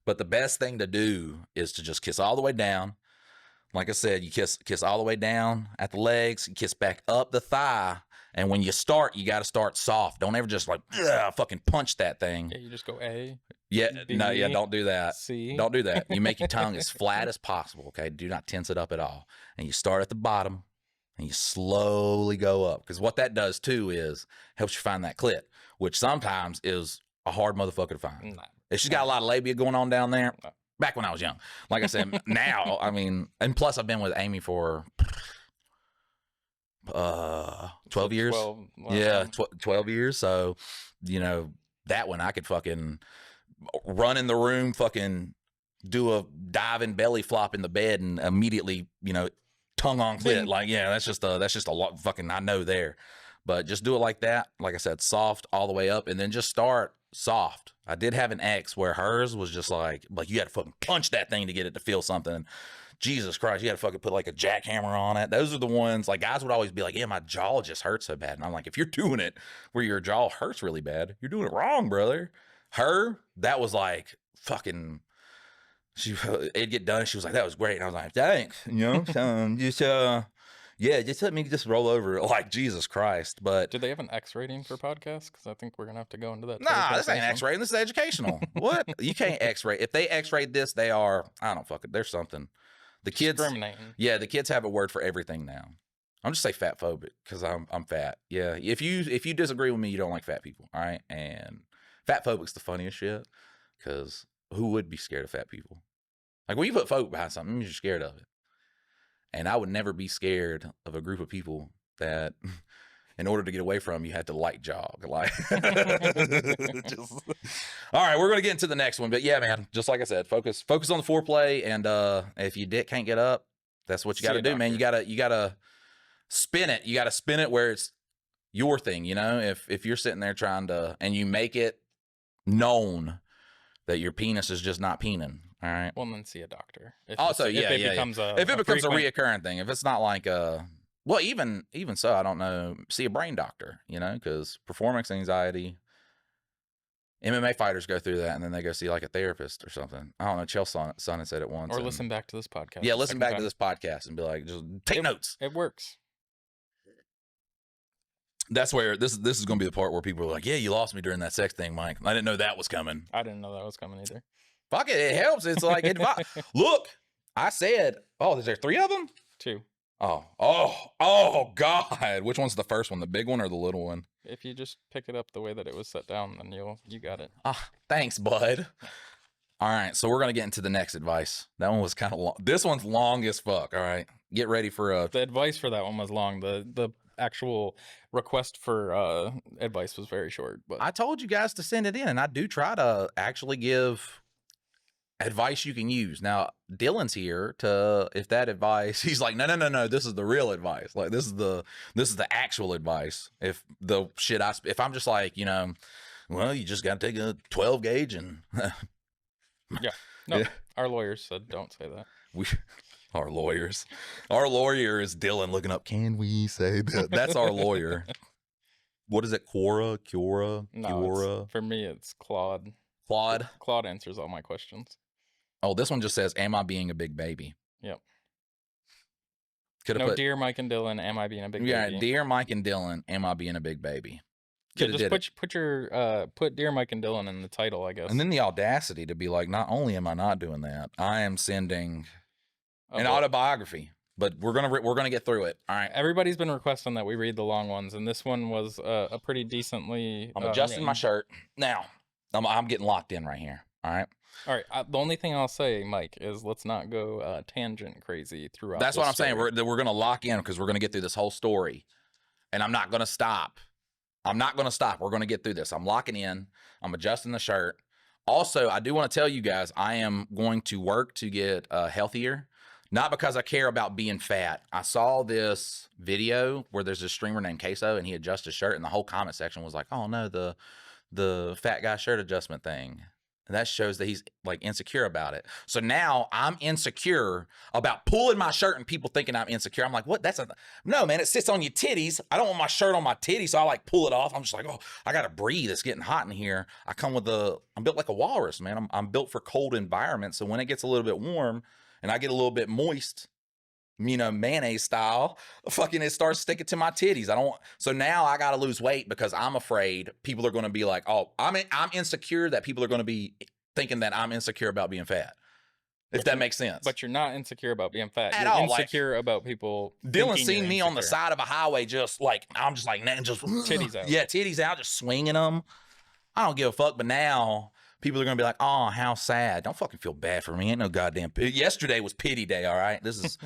But the best thing to do is to just kiss all the way down. Like I said, you kiss all the way down at the legs, you kiss back up the thigh. And when you start, you got to start soft. Don't ever just like fucking punch that thing. Yeah, you just go A. Yeah, B, no, yeah, don't do that. C. Don't do that. You make your tongue as flat as possible, okay? Do not tense it up at all. And you start at the bottom, and you slowly go up. Because what that does, too, is helps you find that clit, which sometimes is a hard motherfucker to find. If she's got a lot of labia going on down there, back when I was young. Like I said, now, I mean, and plus I've been with Amy for 12 years. 12, yeah, 12 years. So, that one I could fucking run in the room, fucking do a diving belly flop in the bed, and immediately, tongue on clit. Like, yeah, that's just a lot fucking, I know there. But just do it like that. Like I said, soft all the way up, and then just start soft. I did have an ex where hers was just like you had to fucking punch that thing to get it to feel something. Jesus Christ, you had to fucking put like a jackhammer on it. Those are the ones, like, guys would always be like, yeah, my jaw just hurts so bad. And I'm like, if you're doing it where your jaw hurts really bad, you're doing it wrong, brother. Her, that was like fucking, it'd get done. She was like, that was great. And I was like, thanks. Just let me just roll over it. Like, Jesus Christ. But do they have an X rating for podcasts? Because I think we're gonna have to go into that. Nah, this ain't X rating. This is educational. What? You can't X rate. If they X rate this, they are, I don't fuck it. There's something. The kids, yeah, the kids have a word for everything now. I'm just say fat phobic because I'm fat. Yeah, if you disagree with me, you don't like fat people. All right, and fat phobic's the funniest shit because who would be scared of fat people? Like, when you put phobic behind something, it means you're scared of it. And I would never be scared of a group of people that, in order to get away from, you had to light jog. Like, all right, we're gonna get into the next one, but yeah, man, just like I said, focus on the foreplay, and if your dick can't get up, that's what you got to do, man. You gotta spin it. You gotta spin it where it's your thing, you know, if you're sitting there trying to, and you make it known that your penis is just not peening. All right. Well, then see a doctor. Also, If it becomes if it becomes frequent, a reoccurring thing, if it's not like well, even so, I don't know. See a brain doctor, you know, because performance anxiety. MMA fighters go through that, and then they go see like a therapist or something. I don't know. Chael Sonnen said it once. or listen back to this podcast. Yeah, a listen second back to time. this podcast and be like, just take notes. It works. That's where this is going to be the part where people are like, "Yeah, you lost me during that sex thing, Mike. I didn't know that was coming." I didn't know that was coming either. Fuck it, it helps. It's like look, I said, oh, is there 3 of them? 2. Oh, God. Which one's the first one, the big one or the little one? If you just pick it up the way that it was set down, then you got it. Thanks, bud. All right, so we're going to get into the next advice. That one was kind of long. This one's long as fuck, all right? Get ready for The advice for that one was long. The actual request for advice was very short. But I told you guys to send it in, and I do try to actually give advice you can use. Now, Dylan's here to, if that advice, he's like, no, this is the real advice. Like, this is the actual advice. If the shit if I'm just like, you know, well, you just got to take a 12 gauge and yeah. No, our lawyers said don't say that. Our lawyer is Dylan looking up, can we say that? That's our lawyer. What is it? Quora? No, for me, it's Claude. Claude answers all my questions. Oh, this one just says, am I being a big baby? Yep. Put, dear Mike and Dylan, am I being a big baby? Yeah, dear Mike and Dylan, am I being a big baby? Yeah, just put dear Mike and Dylan in the title, I guess. And then the audacity to be like, not only am I not doing that, I am sending an autobiography. But we're gonna get through it. All right. Everybody's been requesting that we read the long ones, and this one was a pretty decently. I'm adjusting my shirt now. I'm getting locked in right here. All right. All right. The only thing I'll say, Mike, is let's not go tangent crazy throughout. That's what I'm saying. We're gonna lock in because we're gonna get through this whole story, and I'm not gonna stop. We're gonna get through this. I'm locking in. I'm adjusting the shirt. Also, I do want to tell you guys, I am going to work to get healthier. Not because I care about being fat. I saw this video where there's a streamer named Queso, and he adjusted his shirt, and the whole comment section was like, "Oh no, the fat guy shirt adjustment thing." And that shows that he's like insecure about it. So now I'm insecure about pulling my shirt and people thinking I'm insecure. I'm like, what? No, man, it sits on your titties. I don't want my shirt on my titties. So I like pull it off. I'm just like, oh, I got to breathe. It's getting hot in here. I'm built like a walrus, man. I'm built for cold environments. So when it gets a little bit warm and I get a little bit moist, you know, mayonnaise style, fucking it starts sticking to my titties. So now I got to lose weight because I'm afraid people are going to be like, oh, I'm insecure that people are going to be thinking that I'm insecure about being fat. If that makes sense. But you're not insecure about being fat. At you're all. insecure about people. Dylan seen me on the side of a highway, just like, I'm just like, just titties out. Yeah, titties out, just swinging them. I don't give a fuck. But now people are going to be like, oh, how sad. Don't fucking feel bad for me. Ain't no goddamn yesterday was pity day, all right? This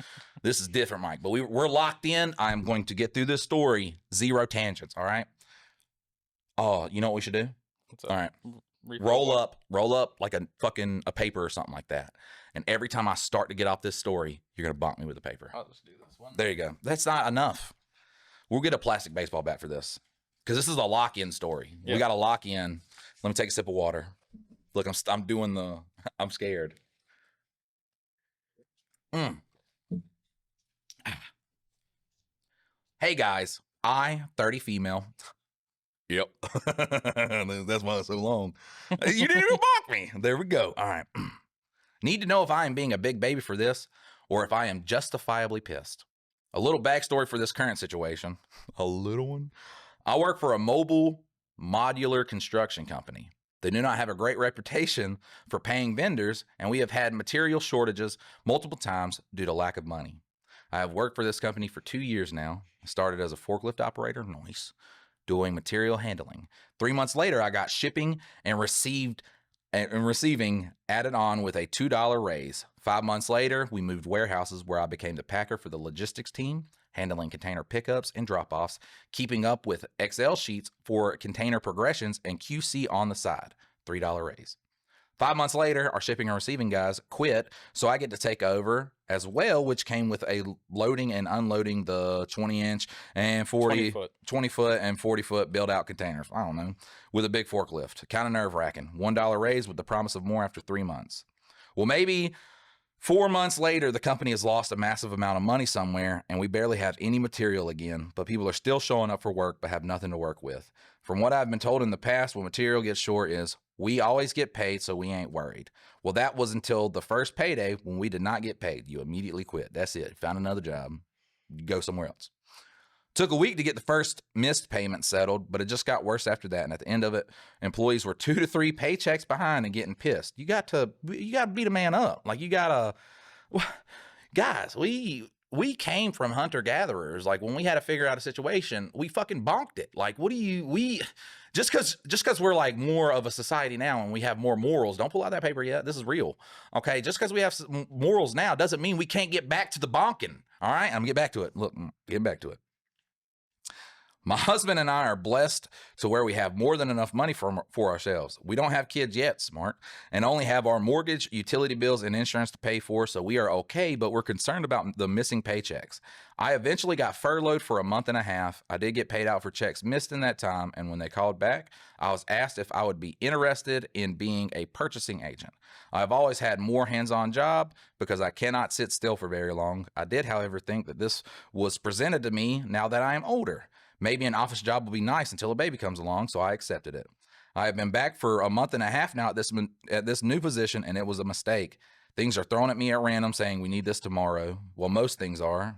is different, Mike. But we're locked in. I'm going to get through this story. 0 tangents, all right? Oh, you know what we should do? All right. Roll up like a paper or something like that. And every time I start to get off this story, you're going to bonk me with the paper. I'll just do this one. There you go. That's not enough. We'll get a plastic baseball bat for this. Because this is a lock-in story. Yep. We got to lock in. Let me take a sip of water. Look, I'm scared. Hey guys, 30 female. Yep. That's why it's so long. You didn't even mock me. There we go. All right. Need to know if I am being a big baby for this or if I am justifiably pissed. A little backstory for this current situation. A little one. I work for a mobile modular construction company. They do not have a great reputation for paying vendors, and we have had material shortages multiple times due to lack of money. I have worked for this company for 2 years now. I started as a forklift operator, nice, doing material handling. 3 months later, I got shipping and receiving added on with a $2 raise. 5 months later, we moved warehouses where I became the packer for the logistics team, handling container pickups and drop-offs, keeping up with Excel sheets for container progressions and QC on the side. $3 raise. 5 months later, our shipping and receiving guys quit, so I get to take over as well, which came with a loading and unloading the 20-inch and 20 foot. 20 foot and 40 foot build out containers. I don't know, with a big forklift. Kind of nerve wracking. $1 raise with the promise of more after 3 months. Well, maybe 4 months later, the company has lost a massive amount of money somewhere, and we barely have any material again, but people are still showing up for work but have nothing to work with. From what I've been told in the past, when material gets short is, we always get paid, so we ain't worried. Well, that was until the first payday when we did not get paid. You immediately quit. That's it. Found another job. Go somewhere else. Took a week to get the first missed payment settled, but it just got worse after that. And at the end of it, employees were 2 to 3 paychecks behind and getting pissed. You got to beat a man up. Like, you got to, guys, we came from hunter gatherers. Like, when we had to figure out a situation, we fucking bonked it. Like, just because we're like more of a society now and we have more morals, don't pull out that paper yet. This is real. Okay. Just because we have morals now doesn't mean we can't get back to the bonking. All right. I'm gonna get back to it. Look, getting back to it. My husband and I are blessed to where we have more than enough money for ourselves. We don't have kids yet, smart, and only have our mortgage, utility bills, and insurance to pay for, so we are okay, but we're concerned about the missing paychecks. I eventually got furloughed for a month and a half. I did get paid out for checks missed in that time, and when they called back, I was asked if I would be interested in being a purchasing agent. I've always had more hands-on job because I cannot sit still for very long. I did, however, think that this was presented to me now that I am older. Maybe an office job will be nice until a baby comes along, so I accepted it. I have been back for a month and a half now at this new position, and it was a mistake. Things are thrown at me at random saying we need this tomorrow. Well, most things are.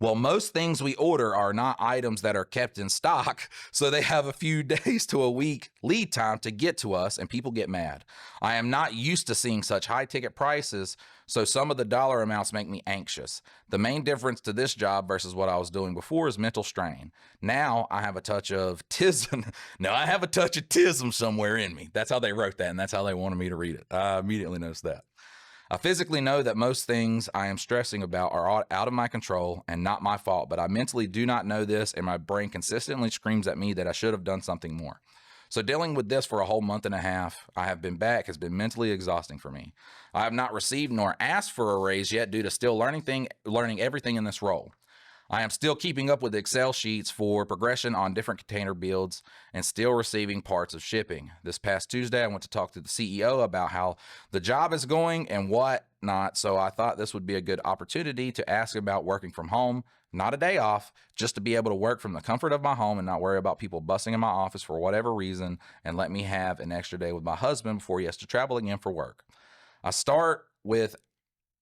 Most things we order are not items that are kept in stock, so they have a few days to a week lead time to get to us, and people get mad. I am not used to seeing such high ticket prices, so some of the dollar amounts make me anxious. The main difference to this job versus what I was doing before is mental strain. Now I have a touch of tism. Now I have a touch of tism somewhere in me. That's how they wrote that, and that's how they wanted me to read it. I immediately noticed that. I physically know that most things I am stressing about are out of my control and not my fault, but I mentally do not know this, and my brain consistently screams at me that I should have done something more. So dealing with this for a whole month and a half, I have been back, has been mentally exhausting for me. I have not received nor asked for a raise yet due to still learning everything in this role. I am still keeping up with Excel sheets for progression on different container builds and still receiving parts of shipping. This past Tuesday, I went to talk to the CEO about how the job is going and what not, so I thought this would be a good opportunity to ask about working from home, not a day off, just to be able to work from the comfort of my home and not worry about people busting in my office for whatever reason, and let me have an extra day with my husband before he has to travel again for work. I start with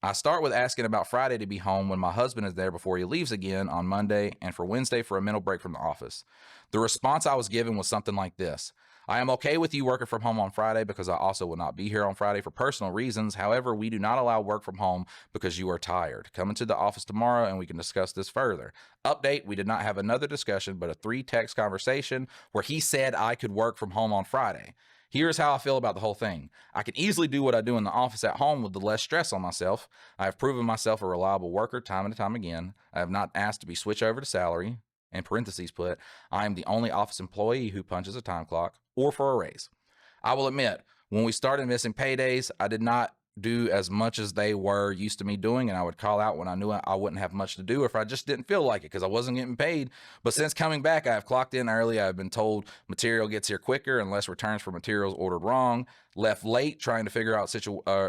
asking about Friday to be home when my husband is there before he leaves again on Monday, and for Wednesday for a mental break from the office. The response I was given was something like this: I am okay with you working from home on Friday because I also will not be here on Friday for personal reasons. However, we do not allow work from home because you are tired. Come into the office tomorrow and we can discuss this further. Update, we did not have another discussion, but a 3-text conversation where he said I could work from home on Friday. Here's how I feel about the whole thing. I can easily do what I do in the office at home with the less stress on myself. I have proven myself a reliable worker time and time again. I have not asked to be switched over to salary. In parentheses put, I am the only office employee who punches a time clock or for a raise. I will admit, when we started missing paydays, I did not do as much as they were used to me doing, and I would call out when I knew I wouldn't have much to do, or if I just didn't feel like it because I wasn't getting paid. But since coming back, I have clocked in early. I've been told material gets here quicker and less returns for materials ordered wrong, left late trying to figure out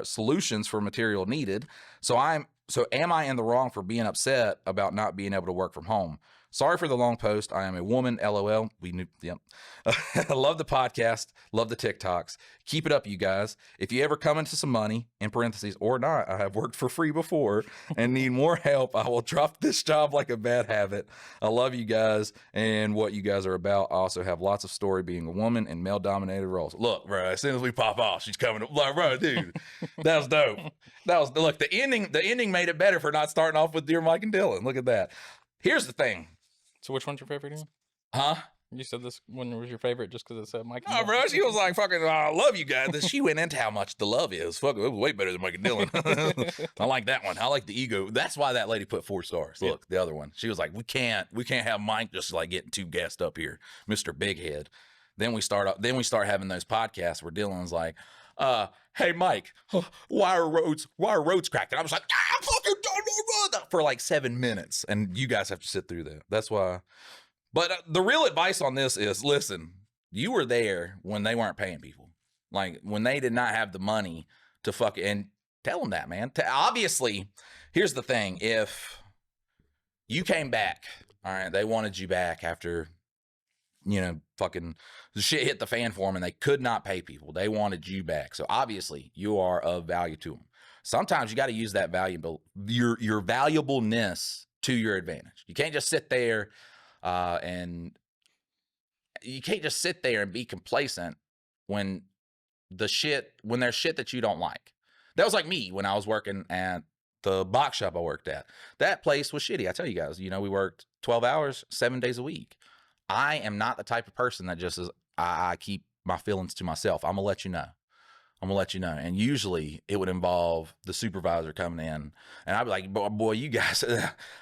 solutions for material needed. So am I in the wrong for being upset about not being able to work from home? Sorry for the long post. I am a woman, LOL. We knew, yep. I love the podcast. Love the TikToks. Keep it up, you guys. If you ever come into some money, in parentheses, or not, I have worked for free before and need more help, I will drop this job like a bad habit. I love you guys and what you guys are about. I also have lots of story being a woman in male-dominated roles. Look, bro, as soon as we pop off, she's coming up. Like, bro, dude, that was dope. Look, the ending made it better for not starting off with Dear Mike and Dylan. Look at that. Here's the thing. So which one's your favorite, Ian? Huh? You said this one was your favorite just because it said Mike and Oh, Dylan? bro, she was like, fucking, I love you guys. She went into how much the love is. Fuck, it was way better than Mike and Dylan. I like that one. I like the ego. That's why that lady put 4 stars. Look, the other one. She was like, we can't have Mike just like getting too gassed up here, Mr. Big Head. Then we start having those podcasts where Dylan's like, hey Mike, why are roads cracked? And I was like, fucking for like 7 minutes, and you guys have to sit through that. That's why. But the real advice on this is, listen, you were there when they weren't paying people, like when they did not have the money to fuck it, and tell them that, man. Obviously, here's the thing: if you came back, all right, they wanted you back after, fucking the shit hit the fan for them and they could not pay people. They wanted you back. So obviously you are of value to them. Sometimes you got to use that your valuableness to your advantage. You can't just sit there and be complacent when there's shit that you don't like. That was like me when I was working at the box shop I worked at. That place was shitty. I tell you guys, we worked 12 hours, 7 days a week. I am not the type of person that just I keep my feelings to myself. I'm gonna let you know. And usually it would involve the supervisor coming in, and I'd be like, boy, you guys,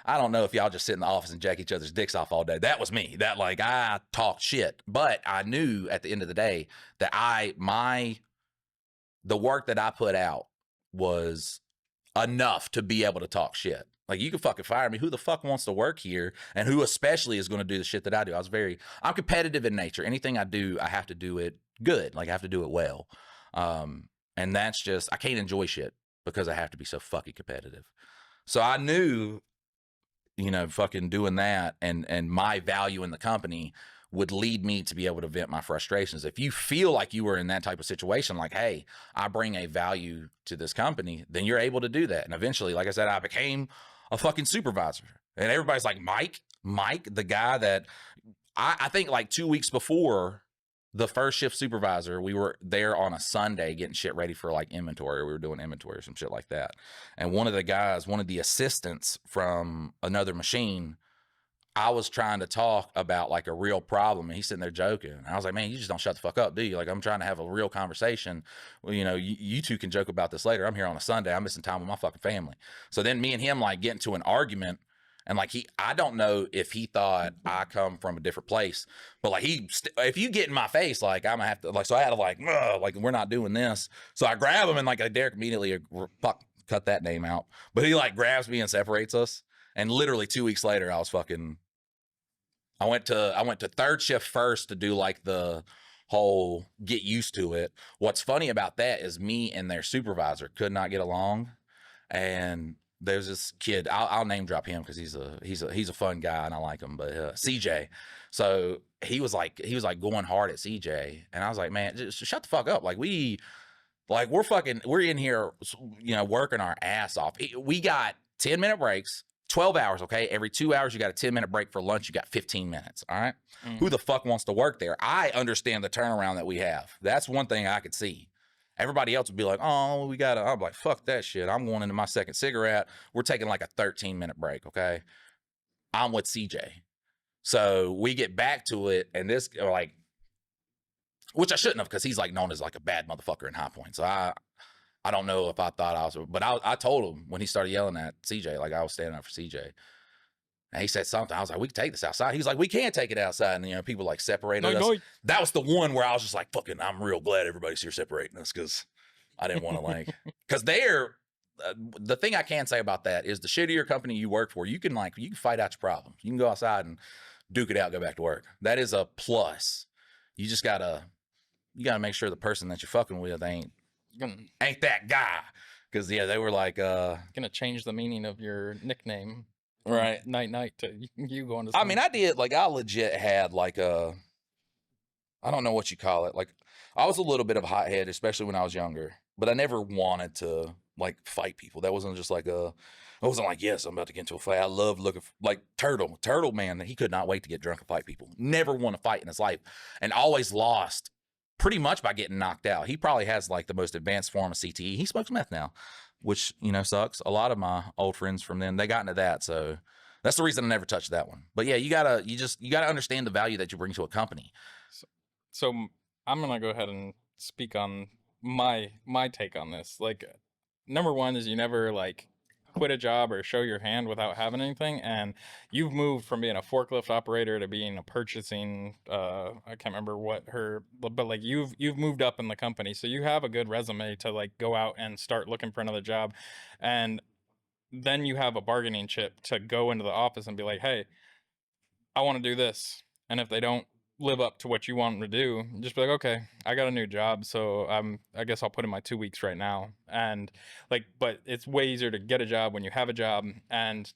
I don't know if y'all just sit in the office and jack each other's dicks off all day. That was me. That, like, I talked shit, but I knew at the end of the day that the work that I put out was enough to be able to talk shit. Like, you can fucking fire me. Who the fuck wants to work here? And who especially is going to do the shit that I do? I'm competitive in nature. Anything I do, I have to do it good. Like, I have to do it well. And that's just, I can't enjoy shit because I have to be so fucking competitive. So I knew, fucking doing that and my value in the company would lead me to be able to vent my frustrations. If you feel like you were in that type of situation, like, hey, I bring a value to this company, then you're able to do that. And eventually, like I said, I became a fucking supervisor. And everybody's like, Mike, the guy that I think like 2 weeks before the first shift supervisor, we were there on a Sunday getting shit ready for like inventory. We were doing inventory or some shit like that. And one of the assistants from another machine, I was trying to talk about like a real problem, and he's sitting there joking. And I was like, man, you just don't shut the fuck up, do you? Like, I'm trying to have a real conversation. Well, you two can joke about this later. I'm here on a Sunday. I'm missing time with my fucking family. So then me and him like get into an argument, and like I don't know if he thought I come from a different place, but like if you get in my face, like I'm gonna have to, like, so I had to like we're not doing this. So I grab him and like Derek immediately fuck cut that name out, but he like grabs me and separates us. And literally 2 weeks later, I went to third shift first to do like the whole get used to it. What's funny about that is me and their supervisor could not get along, and there's this kid. I'll name drop him because he's a fun guy and I like him. But CJ, so he was like going hard at CJ, and I was like, man, just shut the fuck up. Like we're in here, working our ass off. We got 10-minute breaks. 12 hours, okay? Every 2 hours, you got a 10-minute break for lunch. You got 15 minutes, all right? Who the fuck wants to work there? I understand the turnaround that we have. That's one thing I could see. Everybody else would be like, oh, I'm like, fuck that shit. I'm going into my second cigarette. We're taking like a 13-minute break, okay? I'm with CJ. So we get back to it, and this, like, which I shouldn't have, because he's like known as like a bad motherfucker in High Point. So I don't know if I thought I was, but I told him when he started yelling at CJ, like I was standing up for CJ. And he said something. I was like, we can take this outside. He's like, we can't take it outside. And, people like separated us. No. That was the one where I was just like, fucking, I'm real glad everybody's here separating us, because I didn't want to like, because the thing I can say about that is the shittier company you work for, you can fight out your problems. You can go outside and duke it out, go back to work. That is a plus. You just gotta make sure the person that you're fucking with ain't that guy, because they were like gonna change the meaning of your nickname, right? Night to you going to sleep. I mean, I did, like, I legit had like I don't know what you call it, like I was a little bit of a hothead, especially when I was younger, but I never wanted to like fight people. That wasn't just like I wasn't like, yes, I'm about to get into a fight. I love looking like Turtle man. He could not wait to get drunk and fight people. Never won a fight in his life, and always lost pretty much by getting knocked out. He probably has like the most advanced form of CTE. He smokes meth now, which, sucks. A lot of my old friends from then, they got into that. So that's the reason I never touched that one. But yeah, you gotta understand the value that you bring to a company. So I'm going to go ahead and speak on my take on this. Like, number one is you never like quit a job or show your hand without having anything, and you've moved from being a forklift operator to being a purchasing, I can't remember what her, but like you've moved up in the company, so you have a good resume to like go out and start looking for another job. And then you have a bargaining chip to go into the office and be like, hey, I want to do this. And if they don't live up to what you want them to do, just be like, okay, I got a new job, so I guess I'll put in my 2 weeks right now. And like, but it's way easier to get a job when you have a job. And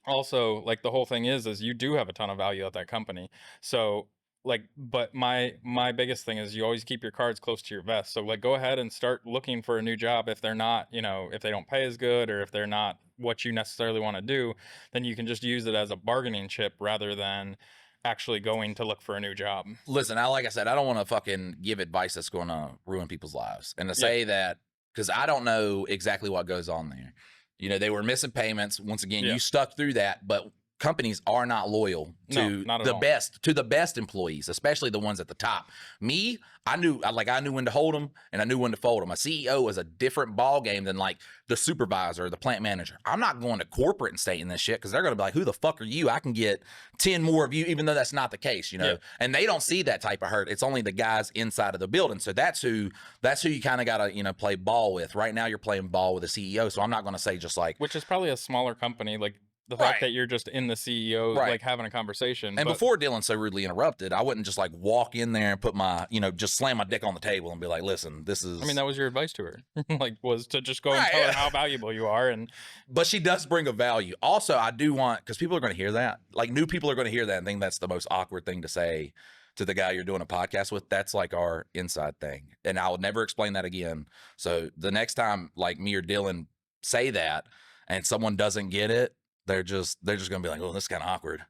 also, like, the whole thing is you do have a ton of value at that company. So like, but my biggest thing is you always keep your cards close to your vest. So like, go ahead and start looking for a new job. If they're not, you know, if they don't pay as good, or if they're not what you necessarily want to do, then you can just use it as a bargaining chip rather than actually going to look for a new job. Listen, like I said, I don't want to fucking give advice that's going to ruin people's lives, and to Yeah. say that, because I don't know exactly what goes on there. You know, they were missing payments. Once again, Yeah. you stuck through that, but companies are not loyal No, to not at the all. best employees, especially the ones at the top. Me, I knew when to hold them and I knew when to fold them. A CEO is a different ball game than like the supervisor or the plant manager. I'm not going to corporate and stating this shit because they're going to be like, who the fuck are you? I can get 10 more of you, even though that's not the case, you know. Yeah. And they don't see that type of hurt. It's only the guys inside of the building. So that's who you kind of got to, you know, play ball with. Right now you're playing ball with a CEO. So I'm not going to say just like, Which is probably a smaller company, like the fact Right. that you're just in the CEO, Right. like having a conversation. and But before Dylan so rudely interrupted, I wouldn't just like walk in there and put my, you know, just slam my dick on the table and be like, listen, this is. I mean, that was your advice to her, like, was to just go and Right, tell her yeah. how valuable you are. And But she does bring a value. Also, I do want, because people are going to hear that. Like, new people are going to hear that and think that's the most awkward thing to say to the guy you're doing a podcast with. That's like our inside thing. And I'll never explain that again. So the next time, like, me or Dylan say that and someone doesn't get it, they're just going to be like, oh, this is kind of awkward.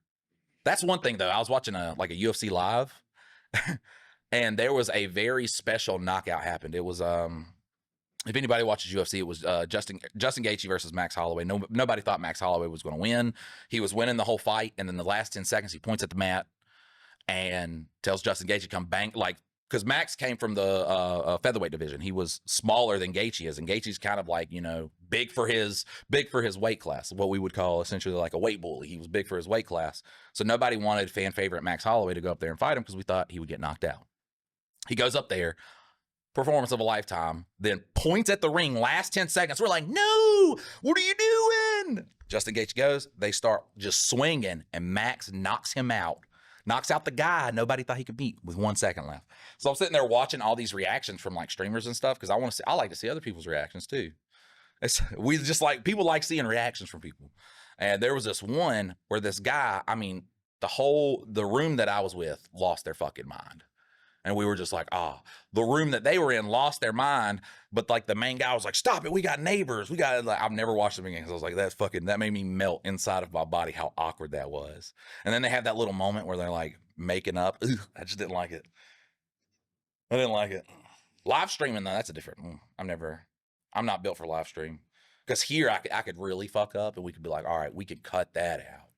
That's one thing, though. I was watching a UFC live, and there was a very special knockout happened. It was if anybody watches UFC, it was Justin Gaethje versus Max Holloway. Nobody thought Max Holloway was going to win. He was winning the whole fight, and in the last 10 seconds, he points at the mat and tells Justin Gaethje to come bang, like, because Max came from the featherweight division. He was smaller than Gaethje is, and Gaethje's kind of like, you know, big for his weight class, what we would call essentially like a weight bully. He was big for his weight class, so nobody wanted fan favorite Max Holloway to go up there and fight him because we thought he would get knocked out. He goes up there, performance of a lifetime, then points at the ring last 10 seconds. We're like, no, what are you doing? Justin Gaethje goes, they start just swinging, and Max knocks him out. Knocks out the guy nobody thought he could beat with 1 second left. So I'm sitting there watching all these reactions from like streamers and stuff because I like to see other people's reactions too. We just like, people like seeing reactions from people. And there was this one where this guy, I mean, the room that I was with lost their fucking mind. And we were just like, the room that they were in lost their mind. But like the main guy was like, stop it. We got neighbors. Like, I've never watched them again. Cause I was like, that made me melt inside of my body how awkward that was. And then they have that little moment where they're like making up. Ugh, I just didn't like it. I didn't like it. Live streaming though, that's a different one. I'm not built for live stream. Cause here I could really fuck up and we could be like, all right, we could cut that out.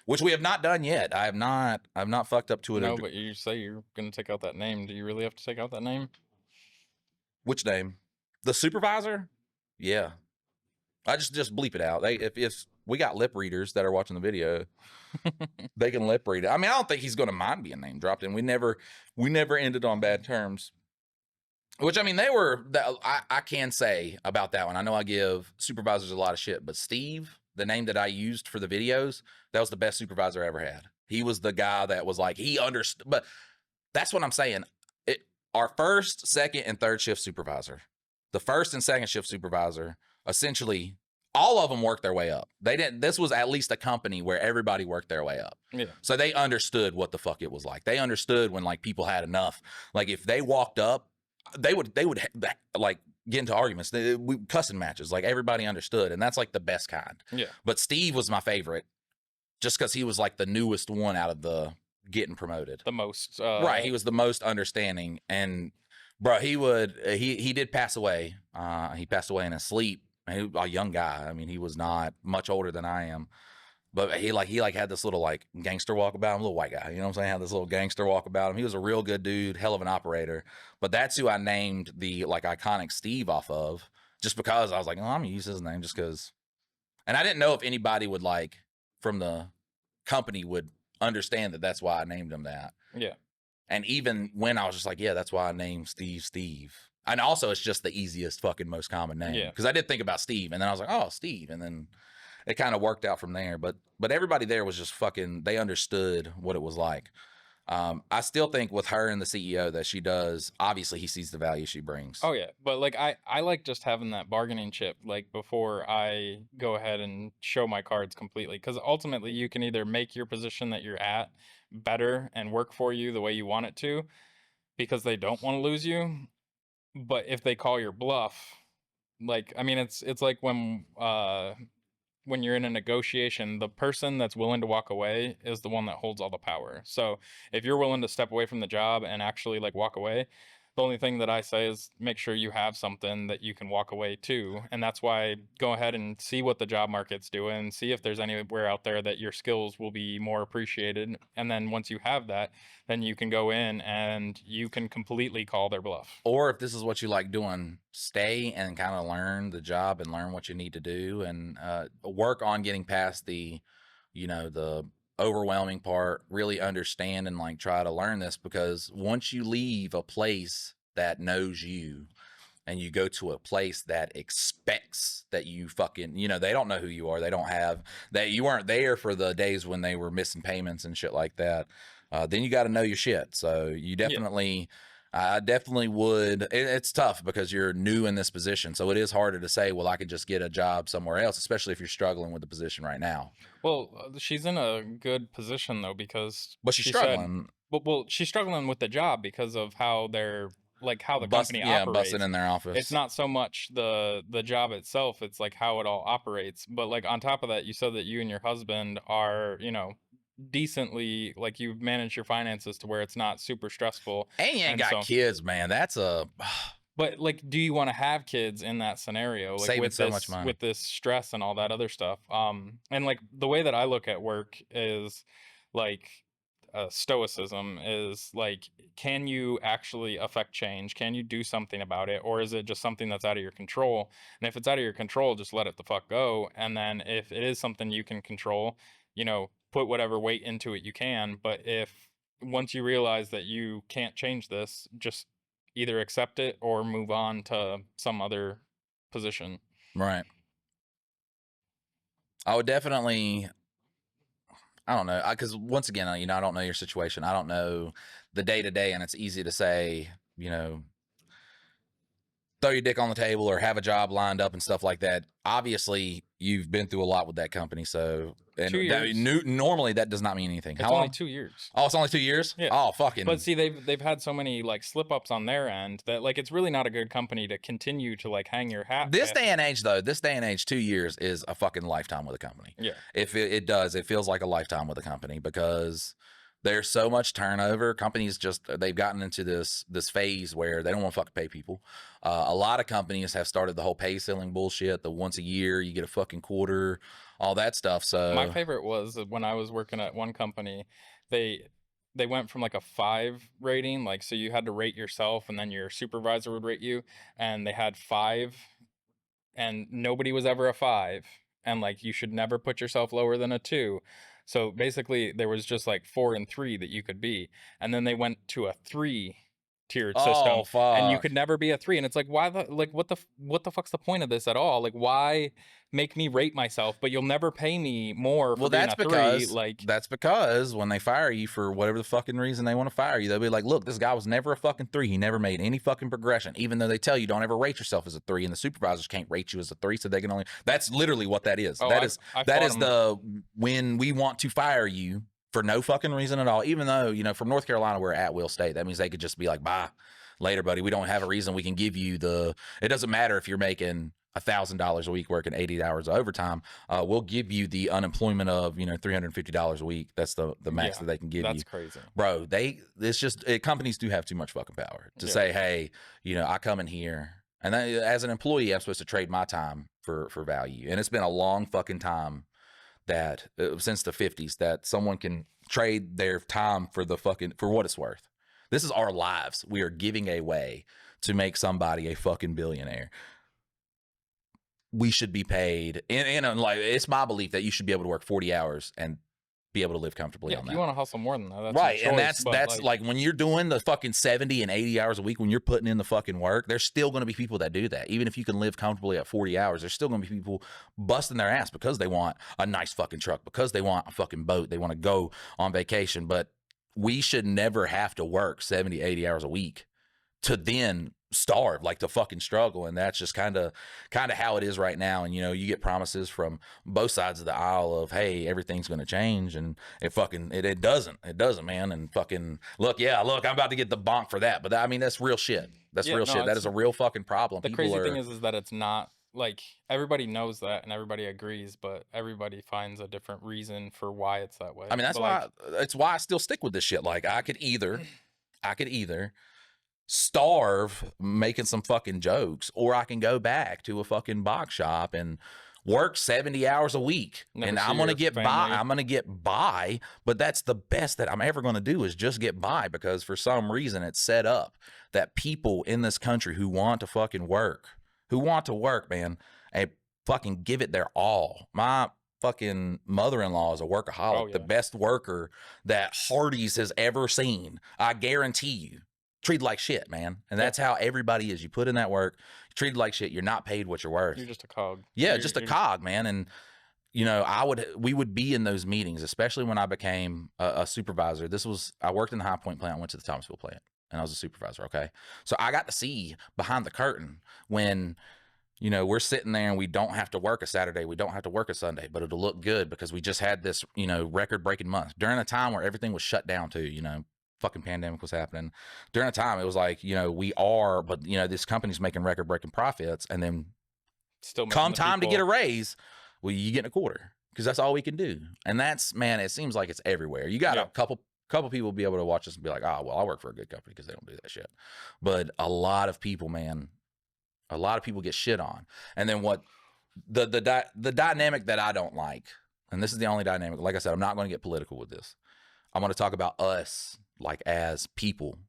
Which we have not done yet. I've not fucked up to it. no, but you say you're going to take out that name. Do you really have to take out that name? Which name? The supervisor? Yeah. I just bleep it out. If we got lip readers that are watching the video, they can lip read it. I mean, I don't think he's going to mind being name dropped, and we never ended on bad terms. Which, I mean, I can say about that one. I know I give supervisors a lot of shit, but Steve, the name that I used for the videos, that was the best supervisor I ever had. He was the guy that was like, he understood. But that's what I'm saying. Our first, second, and third shift supervisor, the first and second shift supervisor, essentially, all of them worked their way up. This was at least a company where everybody worked their way up. Yeah. So they understood what the fuck it was like. They understood when like people had enough. Like if they walked up, they would like get into arguments, cussing matches. Like everybody understood, and that's like the best kind. Yeah. But Steve was my favorite, just because he was like the newest one out of the getting promoted. The most right. He was the most understanding, and bro, he did pass away. He passed away in his sleep. He was a young guy. I mean, he was not much older than I am. But he had this little like gangster walk about him, little white guy, you know what I'm saying? Had this little gangster walk about him. He was a real good dude, hell of an operator. But that's who I named the like iconic Steve off of, just because I was like, oh, I'm gonna use his name just because And I didn't know if anybody would like from the company would understand that that's why I named him that. Yeah. And even when I was just like, yeah, that's why I named Steve. And also, it's just the easiest fucking most common name. Yeah. Because I did think about Steve, and then I was like, oh, Steve. And then it kind of worked out from there. But everybody there was just fucking, they understood what it was like. I still think with her and the CEO that she does, obviously he sees the value she brings. Oh yeah, but like I like just having that bargaining chip like before I go ahead and show my cards completely, because ultimately you can either make your position that you're at better and work for you the way you want it to because they don't want to lose you, but if they call your bluff, like I mean it's like when you're in a negotiation, the person that's willing to walk away is the one that holds all the power. So if you're willing to step away from the job and actually like walk away, the only thing that I say is make sure you have something that you can walk away to. And that's why go ahead and see what the job market's doing, see if there's anywhere out there that your skills will be more appreciated. And then once you have that, then you can go in and you can completely call their bluff. Or if this is what you like doing, stay and kind of learn the job and learn what you need to do, and work on getting past the, the overwhelming part. Really understand and like try to learn this, because once you leave a place that knows you and you go to a place that expects that you fucking, they don't know who you are. They don't have that. You weren't there for the days when they were missing payments and shit like that. Then you got to know your shit. So you definitely, I definitely would. It's tough because you're new in this position. So it is harder to say, well, I could just get a job somewhere else, especially if you're struggling with the position right now. Well, she's in a good position though because But she's she said, struggling. well, she's struggling with the job because of how they're like how the company Busting operates. in their office. It's not so much the job itself; it's like how it all operates. But like on top of that, you said that you and your husband are, decently like you've managed your finances to where it's not super stressful. And you ain't And got so, kids, man. That's a but like, do you want to have kids in that scenario, like saving so much money. with this stress and all that other stuff? And like the way that I look at work is like stoicism is like, can you actually affect change? Can you do something about it, or is it just something that's out of your control? And if it's out of your control, just let it the fuck go. And then if it is something you can control, put whatever weight into it you can. But if once you realize that you can't change this, just either accept it or move on to some other position. Right. I would definitely, I don't know, because once again, I don't know your situation. I don't know the day to day, and it's easy to say, throw your dick on the table or have a job lined up and stuff like that. Obviously, you've been through a lot with that company, so 2 years. Normally that does not mean anything. It's How only long? 2 years. Oh, it's only 2 years. Yeah. Oh, fucking. But see, they've had so many like slip ups on their end that like it's really not a good company to continue to like hang your hat. This day and age, though, 2 years is a fucking lifetime with a company. Yeah. If it does, it feels like a lifetime with a company because there's so much turnover. Companies they've gotten into this phase where they don't want to fucking pay people. A lot of companies have started the whole pay ceiling bullshit. The once a year you get a fucking quarter, all that stuff. So my favorite was when I was working at one company, they went from like a 5 rating, like so you had to rate yourself and then your supervisor would rate you, and they had 5 and nobody was ever a 5, and like you should never put yourself lower than a 2. So basically there was just like 4 and 3 that you could be, and then they went to a 3 tiered system, oh fuck, and you could never be a 3, and it's like why the like what the fuck's the point of this at all? Like why make me rate myself but you'll never pay me more for well, being that's a 3? because Like that's because when they fire you for whatever the fucking reason they want to fire you, they'll be like, look, this guy was never a fucking 3. He never made any fucking progression, even though they tell you don't ever rate yourself as a 3, and the supervisors can't rate you as a 3, so they can only. That's literally what that is. oh, That I, is I that fought is him. the when we want to fire you for no fucking reason at all, even though from North Carolina we're at will state. That means they could just be like, bye, later, buddy. We don't have a reason we can give you it doesn't matter if you're making $1,000 a week working 80 hours of overtime. We'll give you the unemployment of $350 a week. That's the max that they can give you. That's crazy, Bro. Companies do have too much fucking power to say, hey, I come in here and as an employee I'm supposed to trade my time for value, and it's been a long fucking time that since the 50s that someone can trade their time for what it's worth. This is our lives we are giving away to make somebody a fucking billionaire. we should be paid. And like, it's my belief that you should be able to work 40 hours and be able to live comfortably Yeah, on if that. you want to hustle more than that, that's Right, your and choice, but, that's like when you're doing the fucking 70 and 80 hours a week, when you're putting in the fucking work, there's still going to be people that do that. Even if you can live comfortably at 40 hours, there's still going to be people busting their ass because they want a nice fucking truck, because they want a fucking boat, they want to go on vacation. But we should never have to work 70, 80 hours a week to then starve, like to fucking struggle. And that's just kind of how it is right now. And, you know, you get promises from both sides of the aisle of, hey, everything's going to change, and it doesn't, man. And fucking look, I'm about to get the bonk for that, but I mean, that's real shit. That's real shit. That is a real fucking problem. The crazy thing is that it's not like everybody knows that and everybody agrees, but everybody finds a different reason for why it's that way. I mean, that's But, it's why I still stick with this shit. Like, I could either starve making some fucking jokes, or I can go back to a fucking box shop and work 70 hours a week, and I'm going to get by. I'm going to get by, but that's the best that I'm ever going to do, is just get by, because for some reason it's set up that people in this country who want to fucking work, man, and fucking give it their all. My fucking mother-in-law is a workaholic, the best worker that Hardee's has ever seen. I guarantee you. Treated like shit, man. And that's how everybody is. You put in that work, you're treated like shit. You're not paid what you're worth. You're just a cog. Yeah, just a cog, man. And you know, we would be in those meetings, especially when I became a supervisor. I worked in the High Point plant, I went to the Thomasville plant, and I was a supervisor. Okay, so I got to see behind the curtain when, you know, we're sitting there and we don't have to work a Saturday, we don't have to work a Sunday, but it'll look good because we just had this, you know, record-breaking month during a time where everything was shut down too. You know, fucking pandemic was happening during a time. It was like, you know, but you know, this company's making record-breaking profits, and then still come time to get a raise, well, you get a quarter, because that's all we can do. And that's, man, it seems like it's everywhere. You got a couple people be able to watch this and be like, oh, well, I work for a good company, because they don't do that shit. But a lot of people, man, get shit on. And then what the dynamic that I don't like, and this is the only dynamic, like I said, I'm not going to get political with this. I'm going to talk about us, like, as people,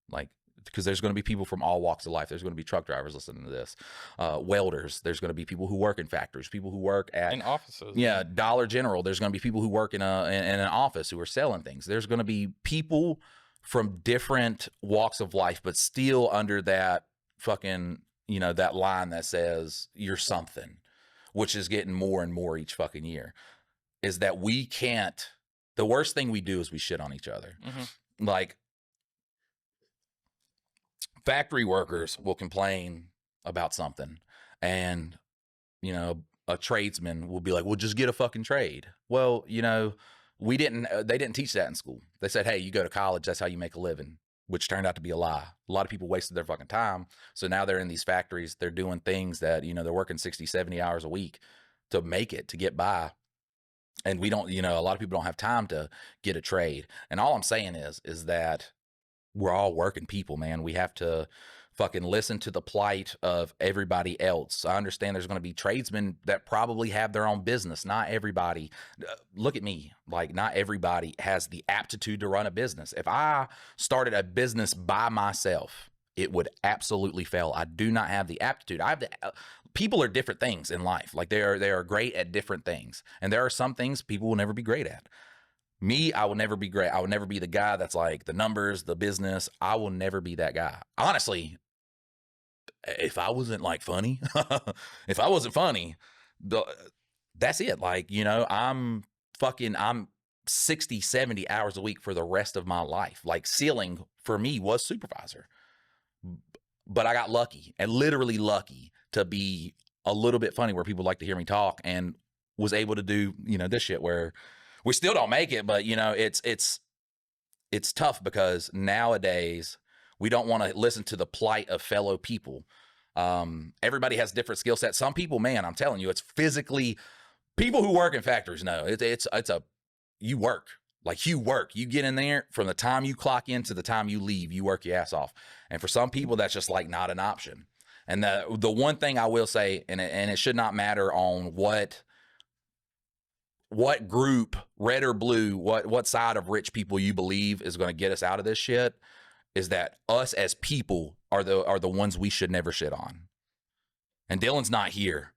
like, because there's going to be people from all walks of life. There's going to be truck drivers listening to this, welders. There's going to be people who work in factories, people who work in offices. Yeah, Dollar General. There's going to be people who work in an office who are selling things. There's going to be people from different walks of life, but still under that fucking, you know, that line that says you're something, which is getting more and more each fucking year, is that we can't. The worst thing we do is we shit on each other. Mm-hmm. Like, factory workers will complain about something, and, you know, a tradesman will be like, well, just get a fucking trade. Well, you know, they didn't teach that in school. They said, hey, you go to college, that's how you make a living, which turned out to be a lie. A lot of people wasted their fucking time. So now they're in these factories, they're doing things that, you know, they're working 60, 70 hours a week to make it, to get by. And we don't, you know, a lot of people don't have time to get a trade. And all I'm saying is that we're all working people, man. We have to fucking listen to the plight of everybody else. I understand there's going to be tradesmen that probably have their own business. Not everybody, look at me, like, not everybody has the aptitude to run a business. If I started a business by myself, it would absolutely fail. I do not have the aptitude. People are different things in life. Like, they are great at different things. And there are some things people will never be great at. Me, I will never be great. I will never be the guy that's like the numbers, the business. I will never be that guy. Honestly, if I wasn't like funny, that's it. Like, you know, I'm 60, 70 hours a week for the rest of my life. Like, ceiling for me was supervisor. But I got lucky, and literally lucky, to be a little bit funny where people like to hear me talk, and was able to do, you know, this shit where we still don't make it, but, you know, it's tough, because nowadays we don't want to listen to the plight of fellow people. Everybody has different skill sets. Some people, man, I'm telling you, it's physically, people who work in factories know you work. Like, you work. You get in there, from the time you clock in to the time you leave, you work your ass off. And for some people, that's just like not an option. And the one thing I will say, and it should not matter on what group, red or blue, what side of rich people you believe is going to get us out of this shit, is that us as people are the ones we should never shit on. And Dylan's not here.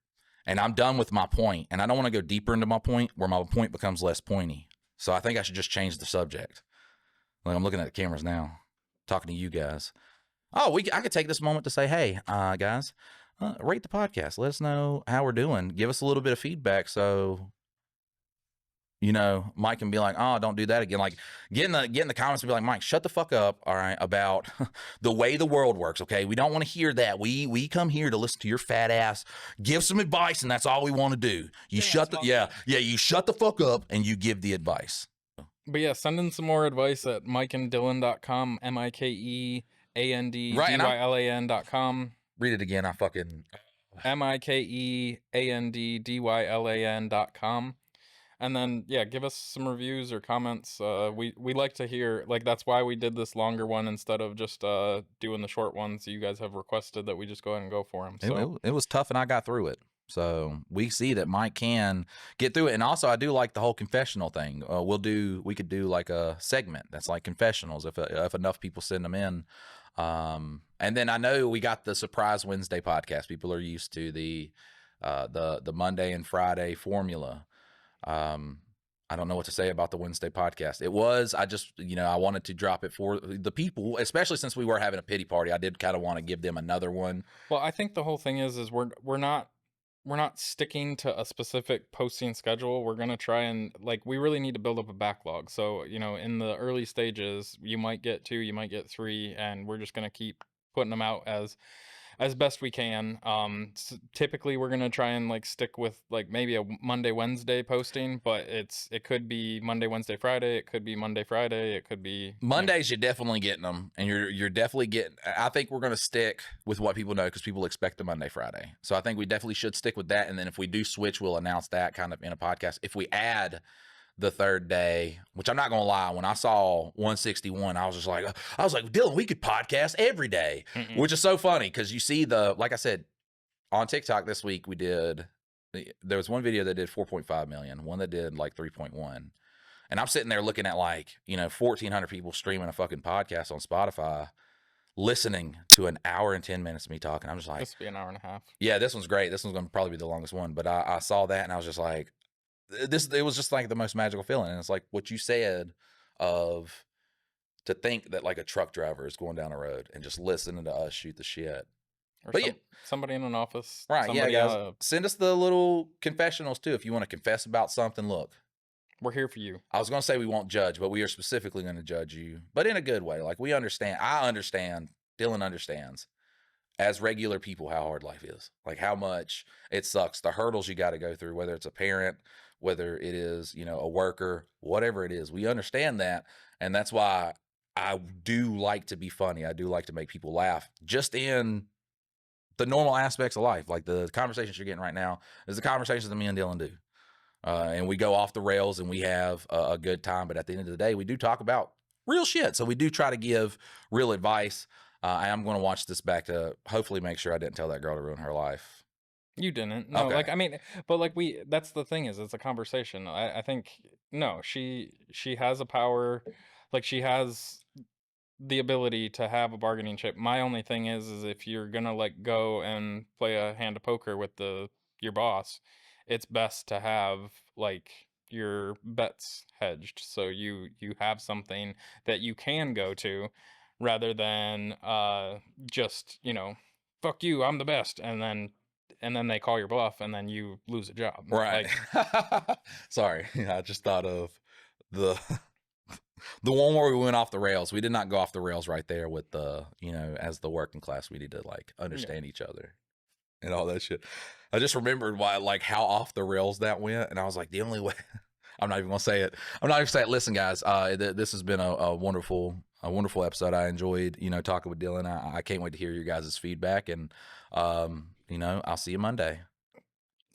and I'm done with my point, and I don't want to go deeper into my point where my point becomes less pointy. So I think I should just change the subject. Like, I'm looking at the cameras now, talking to you guys. Oh, I could take this moment to say, hey, guys, rate the podcast. Let us know how we're doing. Give us a little bit of feedback, so Mike can be like, oh, don't do that again. Like, get in the comments and be like, Mike, shut the fuck up, all right, about the way the world works, okay? We don't want to hear that. We come here to listen to your fat ass give some advice, and that's all we want to do. You shut the you shut the fuck up and you give the advice. But yeah, send in some more advice at mikeanddylan.com, MikeandDylan.com. Read it again. I fucking MikeandDylan.com. And then, yeah, give us some reviews or comments. We like to hear, like, that's why we did this longer one instead of just doing the short ones. You guys have requested that we just go ahead and go for them. So it was tough, and I got through it. So we see that Mike can get through it. And also, I do like the whole confessional thing. We could do like a segment that's like confessionals if enough people send them in. And then I know we got the Surprise Wednesday podcast. People are used to the Monday and Friday formula. I don't know what to say about the Wednesday podcast. I wanted to drop it for the people, especially since we were having a pity party. I did kind of want to give them another one. Well, I think the whole thing is we're not sticking to a specific posting schedule. We're going to try and, like, we really need to build up a backlog. So, in the early stages, you might get 2, you might get 3, and we're just going to keep putting them out as best we can. Typically we're going to try and like stick with like maybe a Monday, Wednesday posting, but it could be Monday, Wednesday, Friday. It could be Monday, Friday. It could be Mondays. You're definitely getting them, and you're definitely getting, I think we're going to stick with what people know, because people expect the Monday, Friday. So I think we definitely should stick with that. And then if we do switch, we'll announce that kind of in a podcast. If we add the third day, which I'm not gonna lie, when I saw 161, I was like, Dylan, we could podcast every day. Which is so funny, because you see like I said, on TikTok this week, there was one video that did 4.5 million, one that did like 3.1. And I'm sitting there looking at 1,400 people streaming a fucking podcast on Spotify, listening to an hour and 10 minutes of me talking. I'm just like, this will be an hour and a half. Yeah, this one's great. This one's gonna probably be the longest one. But I saw that and I was just like, it was just like the most magical feeling. And it's like what you said, to think that like a truck driver is going down the road and just listening to us shoot the shit. Or somebody in an office. Right. Yeah, guys. Send us the little confessionals too. If you want to confess about something, look, we're here for you. I was going to say we won't judge, but we are specifically going to judge you, but in a good way. Like, we understand. I understand. Dylan understands, as regular people, how hard life is. Like, how much it sucks. The hurdles you got to go through, whether it's a parent, whether it is, a worker, whatever it is. We understand that. And that's why I do like to be funny. I do like to make people laugh, just in the normal aspects of life. Like the conversations you're getting right now is the conversations that me and Dylan do. And we go off the rails and we have a good time. But at the end of the day, we do talk about real shit. So we do try to give real advice. I am going to watch this back to hopefully make sure I didn't tell that girl to ruin her life. You didn't. No, okay. But that's the thing, is it's a conversation. I think, no, she has a power, like she has the ability to have a bargaining chip. My only thing is if you're going to go and play a hand of poker with your boss, it's best to have your bets hedged. So you have something that you can go to, rather than just, fuck you, I'm the best. And then they call your bluff and then you lose a job. Right. Sorry. I just thought of the one where we went off the rails. We did not go off the rails right there with as the working class, we need to understand each other and all that shit. I just remembered how off the rails that went. And I was like, the only way, I'm not even gonna say it. I'm not even saying it. Listen, guys, this has been a wonderful episode. I enjoyed, talking with Dylan. I can't wait to hear your guys' feedback. And, I'll see you Monday.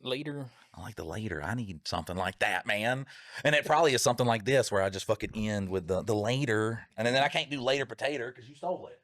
Later. I like the later. I need something like that, man. And it probably is something like this where I just fucking end with the later. And then I can't do later potato because you stole it.